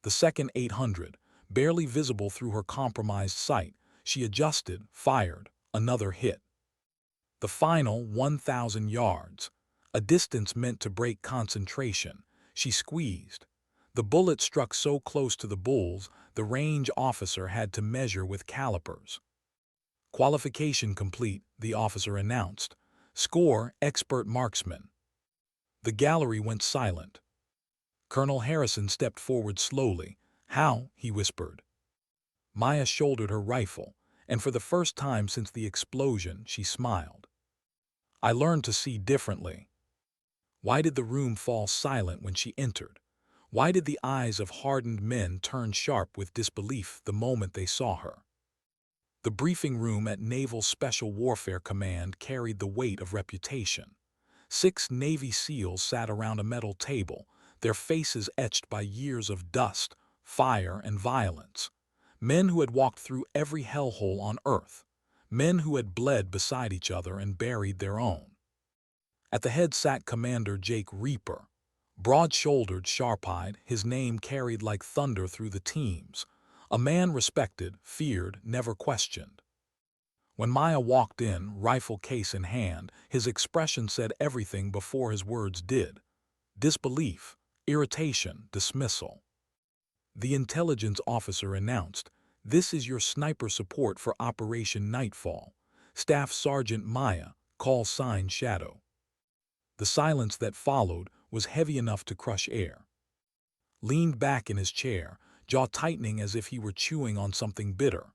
The second 800, barely visible through her compromised sight. She adjusted, fired, another hit. The final 1,000 yards, a distance meant to break concentration. She squeezed. The bullet struck so close to the bulls, the range officer had to measure with calipers. "Qualification complete," the officer announced. "Score, expert marksman." The gallery went silent. Colonel Harrison stepped forward slowly. "How?" he whispered. Maya shouldered her rifle, and for the first time since the explosion, she smiled. "I learned to see differently." Why did the room fall silent when she entered? Why did the eyes of hardened men turn sharp with disbelief the moment they saw her? The briefing room at Naval Special Warfare Command carried the weight of reputation. 6 Navy SEALs sat around a metal table, their faces etched by years of dust, fire, and violence. Men who had walked through every hellhole on Earth. Men who had bled beside each other and buried their own. At the head sat Commander Jake Reaper. Broad-shouldered, sharp-eyed, his name carried like thunder through the teams. A man respected, feared, never questioned. When Maya walked in, rifle case in hand, his expression said everything before his words did. Disbelief, irritation, dismissal. The intelligence officer announced, "This is your sniper support for Operation Nightfall. Staff Sergeant Maya, call sign Shadow." The silence that followed was heavy enough to crush air. Leaned back in his chair, jaw tightening as if he were chewing on something bitter.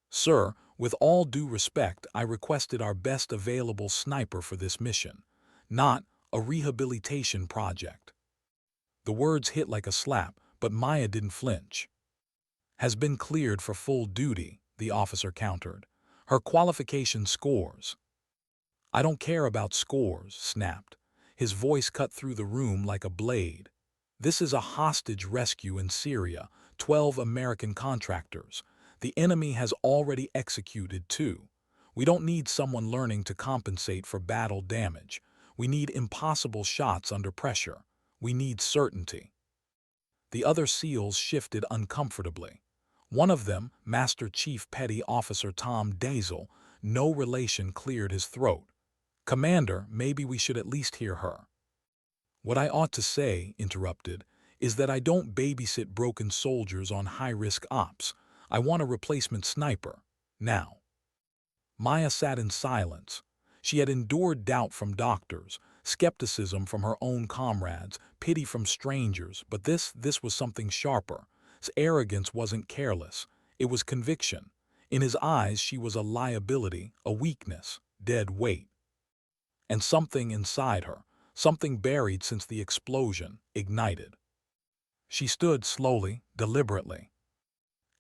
"Sir, with all due respect, I requested our best available sniper for this mission, not a rehabilitation project." The words hit like a slap, but Maya didn't flinch. "Has been cleared for full duty," the officer countered. "Her qualification scores." "I don't care about scores," snapped. His voice cut through the room like a blade. "This is a hostage rescue in Syria, 12 American contractors. The enemy has already executed 2. We don't need someone learning to compensate for battle damage. We need impossible shots under pressure. We need certainty." The other SEALs shifted uncomfortably. One of them, Master Chief Petty Officer Tom Dazel, no relation, cleared his throat. "Commander, maybe we should at least hear her." "What I ought to say," interrupted, "is that I don't babysit broken soldiers on high-risk ops. I want a replacement sniper. Now." Maya sat in silence. She had endured doubt from doctors, skepticism from her own comrades, pity from strangers, but this was something sharper. Arrogance wasn't careless. It was conviction. In his eyes, she was a liability, a weakness, dead weight. And something inside her, something buried since the explosion, ignited. She stood slowly, deliberately.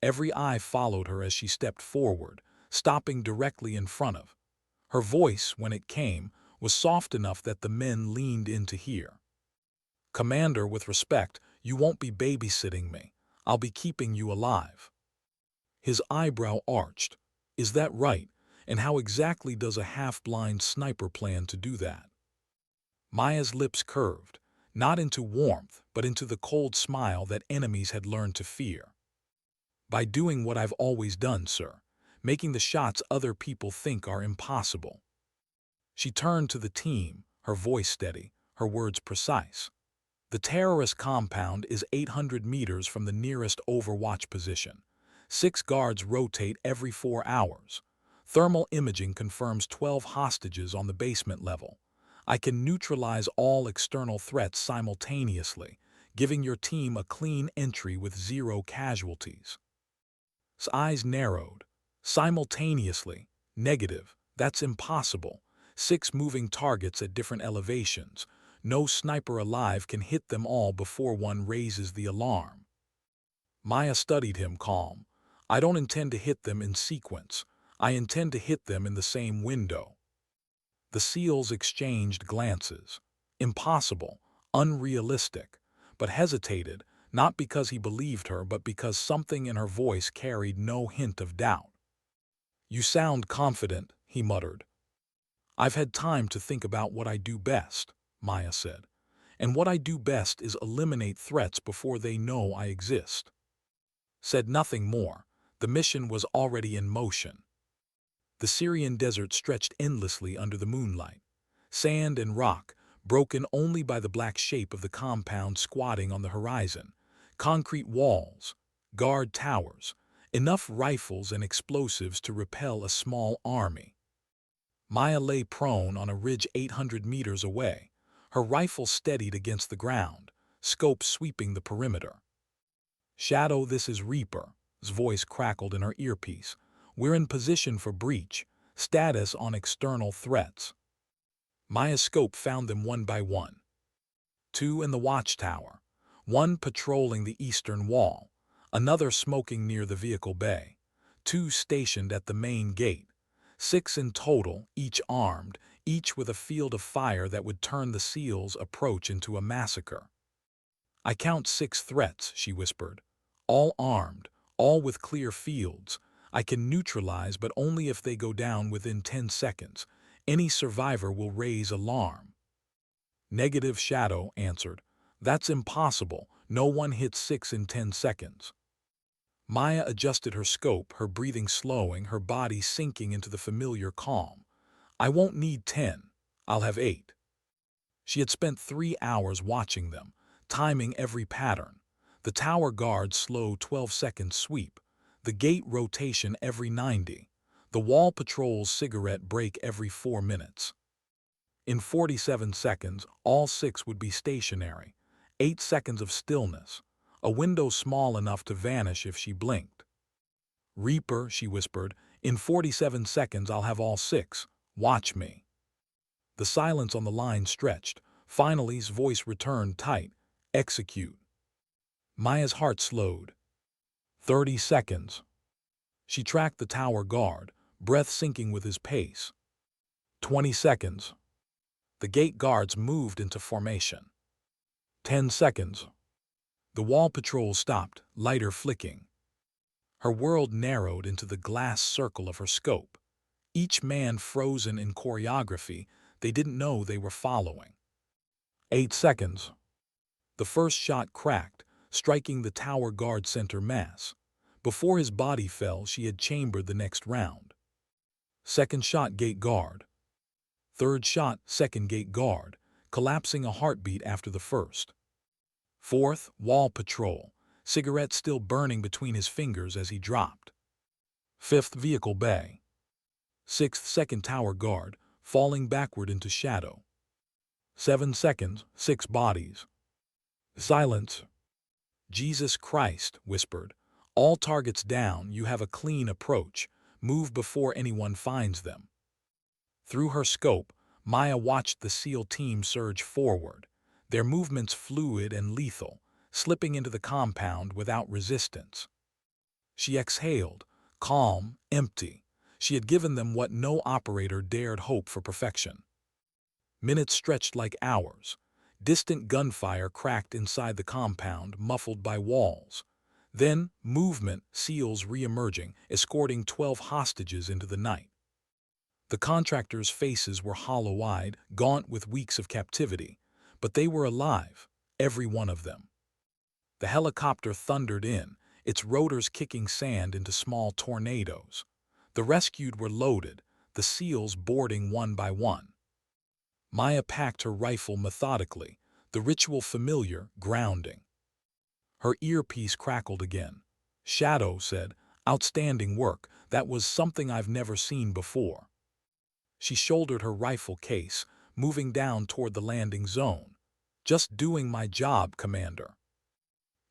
Every eye followed her as she stepped forward, stopping directly in front of. Her voice, when it came, was soft enough that the men leaned in to hear. "Commander, with respect, you won't be babysitting me. I'll be keeping you alive." His eyebrow arched. "Is that right? And how exactly does a half-blind sniper plan to do that?" Maya's lips curved, not into warmth, but into the cold smile that enemies had learned to fear. "By doing what I've always done, sir, making the shots other people think are impossible." She turned to the team, her voice steady, her words precise. "The terrorist compound is 800 meters from the nearest overwatch position. 6 guards rotate every 4 hours. Thermal imaging confirms 12 hostages on the basement level. I can neutralize all external threats simultaneously, giving your team a clean entry with 0 casualties." His eyes narrowed. "Simultaneously? Negative. That's impossible. 6 moving targets at different elevations. No sniper alive can hit them all before one raises the alarm." Maya studied him, calm. "I don't intend to hit them in sequence. I intend to hit them in the same window." The SEALs exchanged glances. Impossible, unrealistic, but hesitated, not because he believed her, but because something in her voice carried no hint of doubt. "You sound confident," he muttered. "I've had time to think about what I do best," Maya said. "And what I do best is eliminate threats before they know I exist." Said nothing more. The mission was already in motion. The Syrian desert stretched endlessly under the moonlight. Sand and rock, broken only by the black shape of the compound squatting on the horizon. Concrete walls, guard towers, enough rifles and explosives to repel a small army. Maya lay prone on a ridge 800 meters away, her rifle steadied against the ground, scope sweeping the perimeter. "Shadow, this is Reaper's voice crackled in her earpiece. "We're in position for breach. Status on external threats." Maya's scope found them one by one. 2 in the watchtower, 1 patrolling the eastern wall, another smoking near the vehicle bay, 2 stationed at the main gate. 6 in total, each armed, each with a field of fire that would turn the SEALs' approach into a massacre. "I count 6 threats," she whispered. "All armed, all with clear fields. I can neutralize, but only if they go down within 10 seconds. Any survivor will raise alarm." "Negative," Shadow answered. "That's impossible. No one hits 6 in 10 seconds." Maya adjusted her scope, her breathing slowing, her body sinking into the familiar calm. "I won't need 10. I'll have 8. She had spent 3 hours watching them, timing every pattern. The tower guard slow 12-second sweep, the gate rotation every 90, the wall patrol's cigarette break every 4 minutes. In 47 seconds, all 6 would be stationary. 8 seconds of stillness, a window small enough to vanish if she blinked. "Reaper," she whispered, "in 47 seconds I'll have all 6. Watch me." The silence on the line stretched. Finally, his voice returned tight. "Execute." Maya's heart slowed. 30 seconds. She tracked the tower guard, breath syncing with his pace. 20 seconds. The gate guards moved into formation. 10 seconds. The wall patrol stopped, lighter flicking. Her world narrowed into the glass circle of her scope. Each man frozen in choreography they didn't know they were following. 8 seconds. The first shot cracked, striking the tower guard center mass. Before his body fell, she had chambered the next round. Second shot, gate guard. Third shot, second gate guard, collapsing a heartbeat after the first. Fourth, wall patrol, cigarette still burning between his fingers as he dropped. Fifth, vehicle bay. Sixth, second tower guard, falling backward into shadow. 7 seconds, 6 bodies. Silence. "Jesus Christ," whispered. "All targets down, you have a clean approach. Move before anyone finds them. Through her scope, Maya watched the SEAL team surge forward, their movements fluid and lethal, slipping into the compound without resistance. She exhaled, calm, empty. She had given them what no operator dared hope for: perfection. Minutes stretched like hours. Distant gunfire cracked inside the compound, muffled by walls. Then, movement, SEALs re-emerging, escorting 12 hostages into the night. The contractors' faces were hollow-eyed, gaunt with weeks of captivity, but they were alive, every one of them. The helicopter thundered in, its rotors kicking sand into small tornadoes. The rescued were loaded, the SEALs boarding one by one. Maya packed her rifle methodically, the ritual familiar, grounding. Her earpiece crackled again. Shadow said, "Outstanding work, that was something I've never seen before." She shouldered her rifle case, moving down toward the landing zone. "Just doing my job, Commander."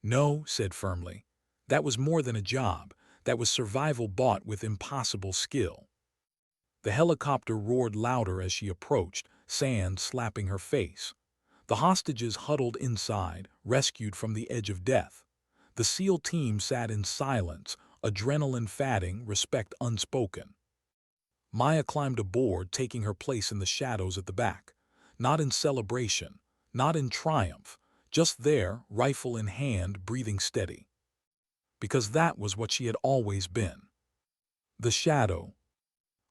"No," said firmly. "That was more than a job. That was survival bought with impossible skill." The helicopter roared louder as she approached, sand slapping her face. The hostages huddled inside, rescued from the edge of death. The SEAL team sat in silence, adrenaline fatting, respect unspoken. Maya climbed aboard, taking her place in the shadows at the back. Not in celebration, not in triumph, just there, rifle in hand, breathing steady. Because that was what she had always been. The shadow.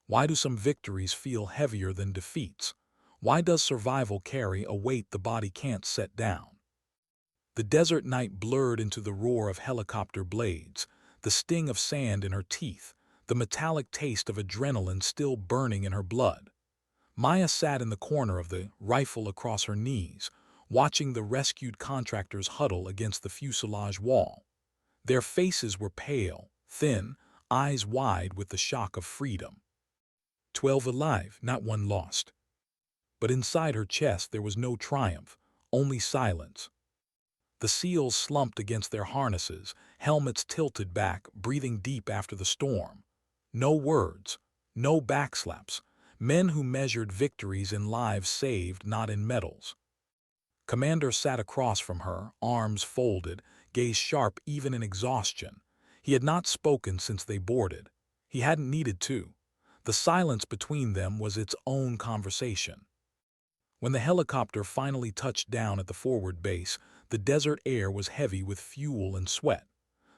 Why do some victories feel heavier than defeats? Why does survival carry a weight the body can't set down? The desert night blurred into the roar of helicopter blades, the sting of sand in her teeth, the metallic taste of adrenaline still burning in her blood. Maya sat in the corner of the rifle across her knees, watching the rescued contractors huddle against the fuselage wall. Their faces were pale, thin, eyes wide with the shock of freedom. 12 alive, not one lost. But inside her chest there was no triumph, only silence. The SEALs slumped against their harnesses, helmets tilted back, breathing deep after the storm. No words, no backslaps, men who measured victories in lives saved, not in medals. Commander sat across from her, arms folded, gaze sharp even in exhaustion. He had not spoken since they boarded. He hadn't needed to. The silence between them was its own conversation. When the helicopter finally touched down at the forward base, the desert air was heavy with fuel and sweat.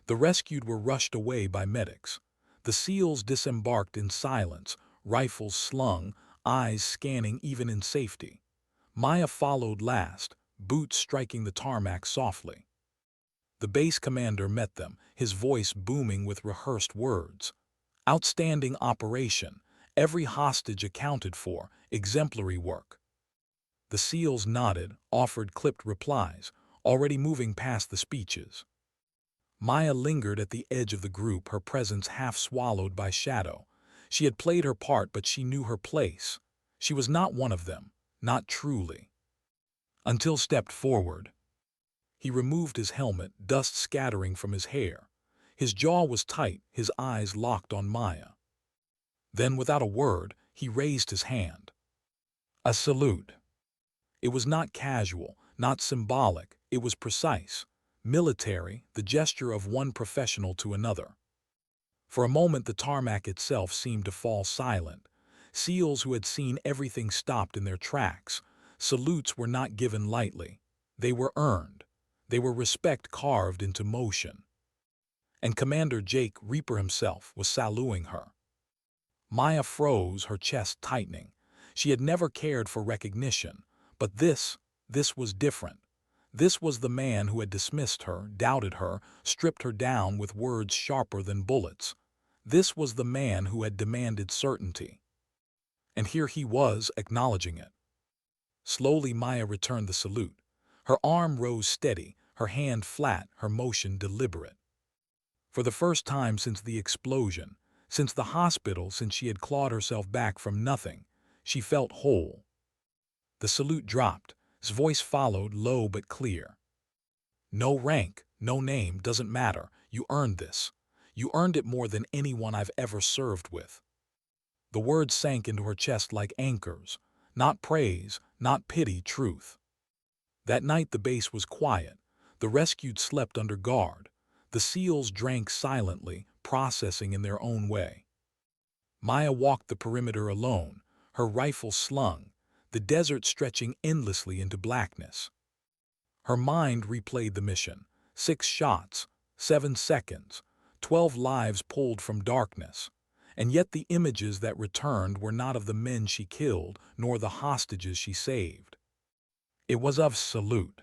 The rescued were rushed away by medics. The SEALs disembarked in silence, rifles slung, eyes scanning even in safety. Maya followed last, boots striking the tarmac softly. The base commander met them, his voice booming with rehearsed words. "Outstanding operation. Every hostage accounted for. Exemplary work." The SEALs nodded, offered clipped replies, already moving past the speeches. Maya lingered at the edge of the group, her presence half swallowed by shadow. She had played her part, but she knew her place. She was not one of them, not truly. Until stepped forward. He removed his helmet, dust scattering from his hair. His jaw was tight, his eyes locked on Maya. Then, without a word, he raised his hand. A salute. It was not casual, not symbolic, it was precise. Military, the gesture of one professional to another. For a moment the tarmac itself seemed to fall silent. SEALs who had seen everything stopped in their tracks. Salutes were not given lightly. They were earned. They were respect carved into motion. And Commander Jake Reaper himself was saluting her. Maya froze, her chest tightening. She had never cared for recognition, but this was different. This was the man who had dismissed her, doubted her, stripped her down with words sharper than bullets. This was the man who had demanded certainty. And here he was, acknowledging it. Slowly Maya returned the salute. Her arm rose steady, her hand flat, her motion deliberate. For the first time since the explosion, since the hospital, since she had clawed herself back from nothing, she felt whole. The salute dropped. His voice followed, low but clear. "No rank, no name, doesn't matter. You earned this. You earned it more than anyone I've ever served with." The words sank into her chest like anchors. Not praise, not pity, truth. That night the base was quiet. The rescued slept under guard. The SEALs drank silently, processing in their own way. Maya walked the perimeter alone, her rifle slung, the desert stretching endlessly into blackness. Her mind replayed the mission. 6 shots, 7 seconds, 12 lives pulled from darkness. And yet the images that returned were not of the men she killed, nor the hostages she saved. It was of salute.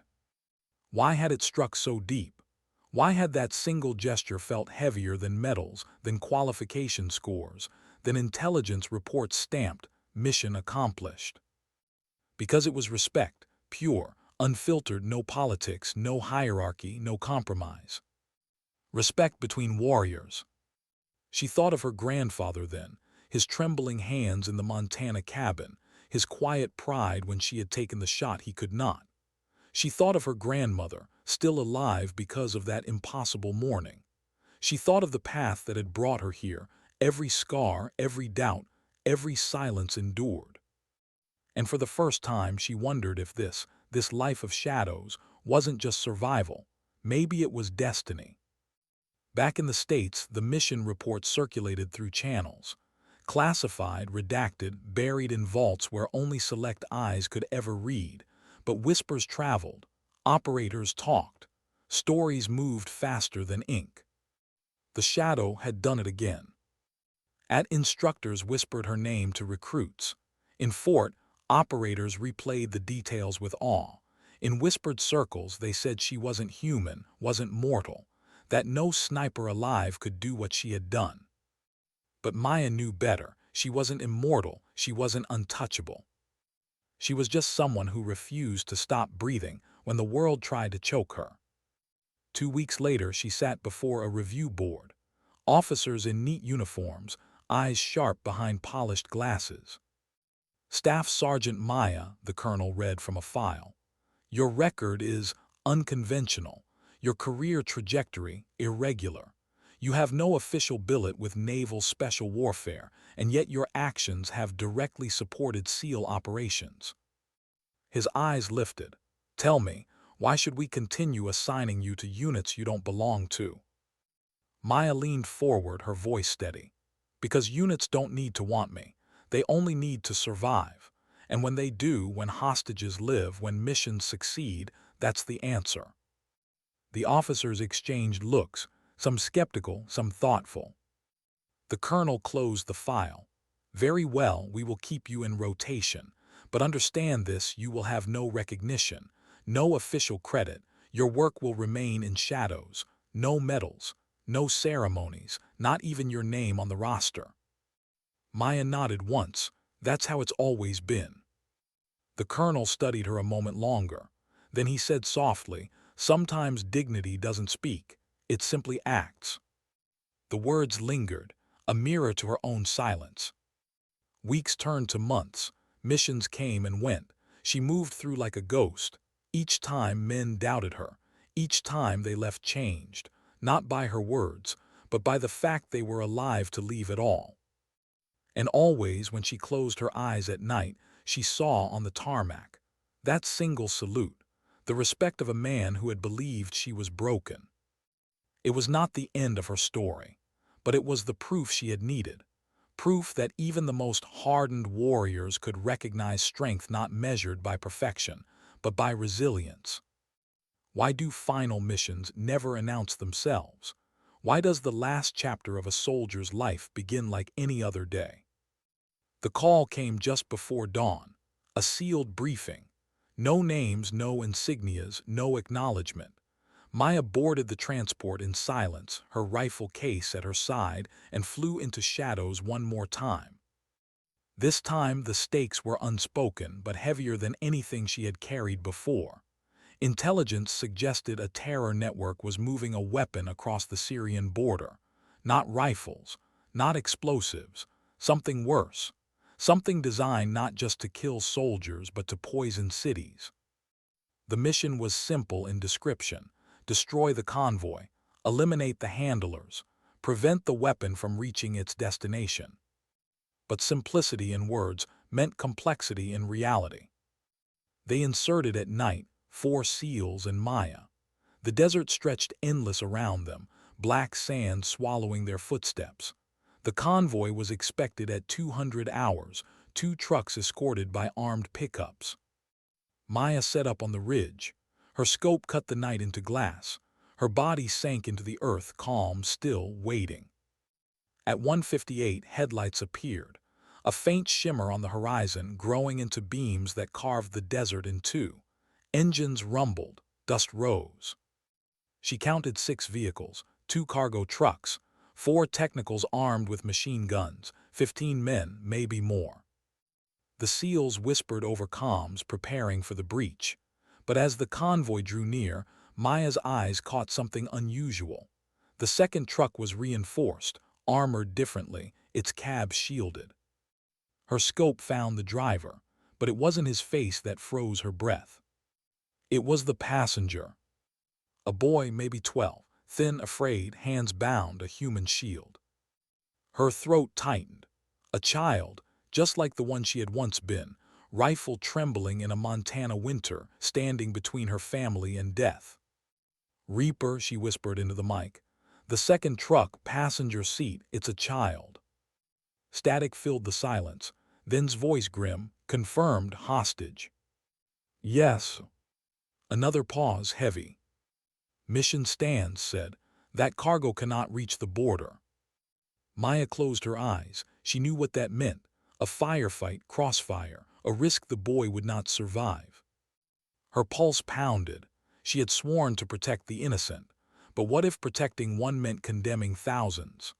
Why had it struck so deep? Why had that single gesture felt heavier than medals, than qualification scores, than intelligence reports stamped, mission accomplished? Because it was respect, pure, unfiltered, no politics, no hierarchy, no compromise. Respect between warriors. She thought of her grandfather then, his trembling hands in the Montana cabin, his quiet pride when she had taken the shot he could not. She thought of her grandmother, still alive because of that impossible morning. She thought of the path that had brought her here, every scar, every doubt, every silence endured. And for the first time she wondered if this life of shadows, wasn't just survival. Maybe it was destiny. Back in the States, the mission reports circulated through channels. Classified, redacted, buried in vaults where only select eyes could ever read. But whispers traveled, operators talked, stories moved faster than ink. The shadow had done it again. Instructors whispered her name to recruits. In fort, operators replayed the details with awe. In whispered circles, they said she wasn't human, wasn't mortal, that no sniper alive could do what she had done. But Maya knew better. She wasn't immortal, she wasn't untouchable. She was just someone who refused to stop breathing when the world tried to choke her. 2 weeks later, she sat before a review board. Officers in neat uniforms, eyes sharp behind polished glasses. "Staff Sergeant Maya," the colonel read from a file. "Your record is unconventional. Your career trajectory irregular. You have no official billet with naval special warfare, and yet your actions have directly supported SEAL operations." His eyes lifted. "Tell me, why should we continue assigning you to units you don't belong to?" Maya leaned forward, her voice steady. "Because units don't need to want me. They only need to survive. And when they do, when hostages live, when missions succeed, that's the answer." The officers exchanged looks, some skeptical, some thoughtful. The colonel closed the file. "Very well, we will keep you in rotation. But understand this, you will have no recognition, no official credit. Your work will remain in shadows. No medals, no ceremonies, not even your name on the roster." Maya nodded once. "That's how it's always been." The colonel studied her a moment longer. Then he said softly, "Sometimes dignity doesn't speak. It simply acts." The words lingered, a mirror to her own silence. Weeks turned to months. Missions came and went. She moved through like a ghost. Each time men doubted her. Each time they left changed, not by her words, but by the fact they were alive to leave it all. And always, when she closed her eyes at night, she saw on the tarmac that single salute, the respect of a man who had believed she was broken. It was not the end of her story, but it was the proof she had needed. Proof that even the most hardened warriors could recognize strength not measured by perfection, but by resilience. Why do final missions never announce themselves? Why does the last chapter of a soldier's life begin like any other day? The call came just before dawn, a sealed briefing. No names, no insignias, no acknowledgement. Maya boarded the transport in silence, her rifle case at her side, and flew into shadows one more time. This time the stakes were unspoken, but heavier than anything she had carried before. Intelligence suggested a terror network was moving a weapon across the Syrian border. Not rifles, not explosives, something worse. Something designed not just to kill soldiers, but to poison cities. The mission was simple in description: destroy the convoy, eliminate the handlers, prevent the weapon from reaching its destination. But simplicity in words meant complexity in reality. They inserted at night 4 seals and Maya. The desert stretched endless around them, black sand swallowing their footsteps. The convoy was expected at 200 hours, 2 trucks escorted by armed pickups. Maya set up on the ridge. Her scope cut the night into glass. Her body sank into the earth, calm, still, waiting. At 1:58, headlights appeared, a faint shimmer on the horizon growing into beams that carved the desert in two. Engines rumbled, dust rose. She counted 6 vehicles, 2 cargo trucks, 4 technicals armed with machine guns, 15 men, maybe more. The SEALs whispered over comms, preparing for the breach. But as the convoy drew near, Maya's eyes caught something unusual. The second truck was reinforced, armored differently, its cab shielded. Her scope found the driver, but it wasn't his face that froze her breath. It was the passenger. A boy, maybe 12, thin, afraid, hands bound, a human shield. Her throat tightened. A child, just like the one she had once been, rifle trembling in a Montana winter, standing between her family and death. "Reaper," she whispered into the mic. "The second truck, passenger seat, it's a child." Static filled the silence. Then's voice, grim, confirmed, hostage. "Yes." Another pause, heavy. "Mission stands," said. "That cargo cannot reach the border." Maya closed her eyes. She knew what that meant. A firefight, crossfire, a risk the boy would not survive. Her pulse pounded. She had sworn to protect the innocent. But what if protecting one meant condemning thousands?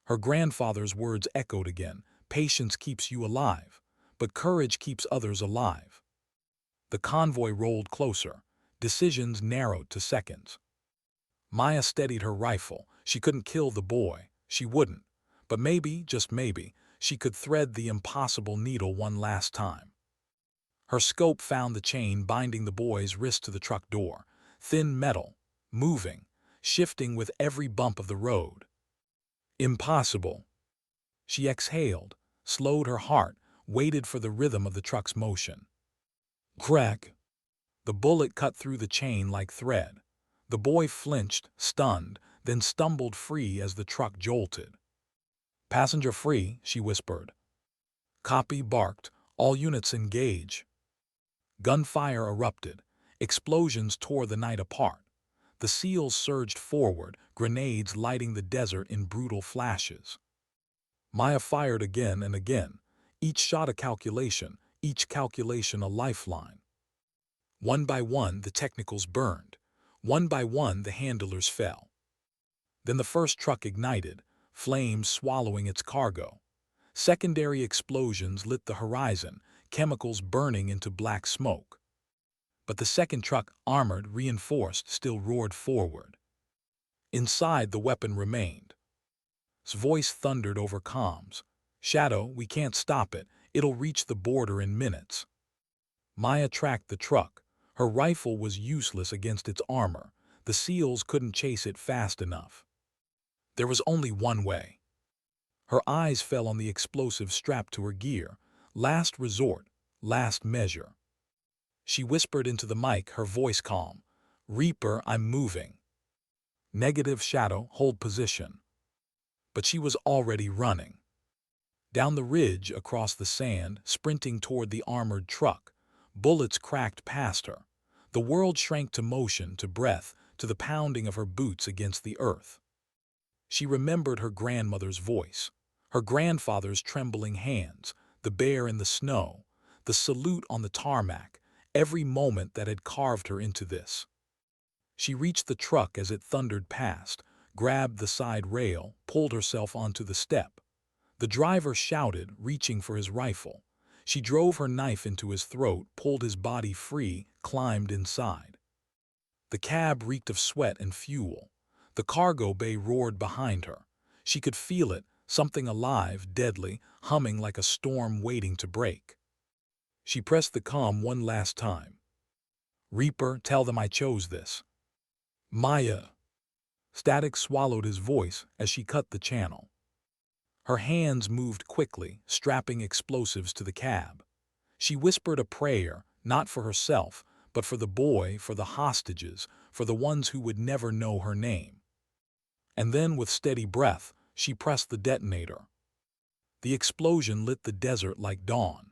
Her grandfather's words echoed again. "Patience keeps you alive, but courage keeps others alive." The convoy rolled closer. Decisions narrowed to seconds. Maya steadied her rifle. She couldn't kill the boy. She wouldn't. But maybe, just maybe, she could thread the impossible needle one last time. Her scope found the chain binding the boy's wrist to the truck door. Thin metal, moving, shifting with every bump of the road. Impossible. She exhaled, slowed her heart, waited for the rhythm of the truck's motion. Crack! The bullet cut through the chain like thread. The boy flinched, stunned, then stumbled free as the truck jolted. "Passenger free," she whispered. "Copy," barked. "All units engage." Gunfire erupted. Explosions tore the night apart. The SEALs surged forward, grenades lighting the desert in brutal flashes. Maya fired again and again, each shot a calculation, each calculation a lifeline. One by one, the technicals burned. One by one, the handlers fell. Then the first truck ignited, flames swallowing its cargo. Secondary explosions lit the horizon, chemicals burning into black smoke. But the second truck, armored, reinforced, still roared forward. Inside, the weapon remained. His voice thundered over comms. "Shadow, we can't stop it. It'll reach the border in minutes." Maya tracked the truck. Her rifle was useless against its armor. The SEALs couldn't chase it fast enough. There was only one way. Her eyes fell on the explosive strapped to her gear. Last resort, last measure. She whispered into the mic, her voice calm. "Reaper, I'm moving." Negative, Shadow, hold position. But she was already running. Down the ridge, across the sand, sprinting toward the armored truck. Bullets cracked past her. The world shrank to motion, to breath, to the pounding of her boots against the earth. She remembered her grandmother's voice, her grandfather's trembling hands, the bear in the snow, the salute on the tarmac, every moment that had carved her into this. She reached the truck as it thundered past, grabbed the side rail, pulled herself onto the step. The driver shouted, reaching for his rifle. She drove her knife into his throat, pulled his body free, climbed inside. The cab reeked of sweat and fuel. The cargo bay roared behind her. She could feel it, something alive, deadly, humming like a storm waiting to break. She pressed the comm one last time. "Reaper, tell them I chose this." "Maya." Static swallowed his voice as she cut the channel. Her hands moved quickly, strapping explosives to the cab. She whispered a prayer, not for herself, but for the boy, for the hostages, for the ones who would never know her name. And then, with steady breath, she pressed the detonator. The explosion lit the desert like dawn.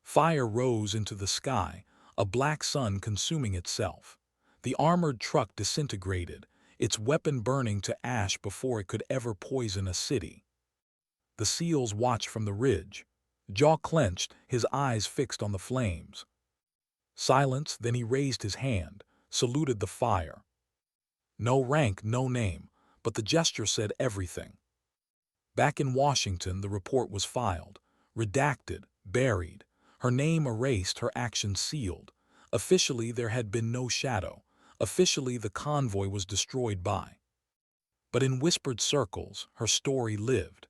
Fire rose into the sky, a black sun consuming itself. The armored truck disintegrated, its weapon burning to ash before it could ever poison a city. The SEALs watched from the ridge, jaw clenched, his eyes fixed on the flames. Silence, then he raised his hand, saluted the fire. No rank, no name, but the gesture said everything. Back in Washington, the report was filed, redacted, buried, her name erased, her action sealed. Officially, there had been no shadow. Officially, the convoy was destroyed by. But in whispered circles, her story lived.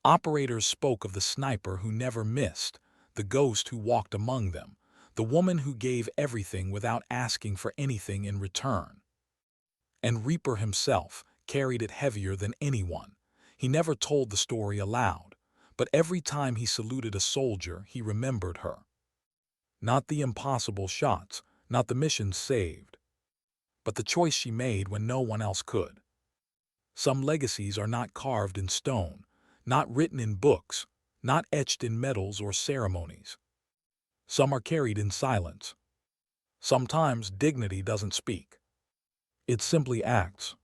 Operators spoke of the sniper who never missed, the ghost who walked among them, the woman who gave everything without asking for anything in return. And Reaper himself carried it heavier than anyone. He never told the story aloud, but every time he saluted a soldier, he remembered her. Not the impossible shots, not the missions saved, but the choice she made when no one else could. Some legacies are not carved in stone, not written in books, not etched in medals or ceremonies. Some are carried in silence. Sometimes dignity doesn't speak. It simply acts.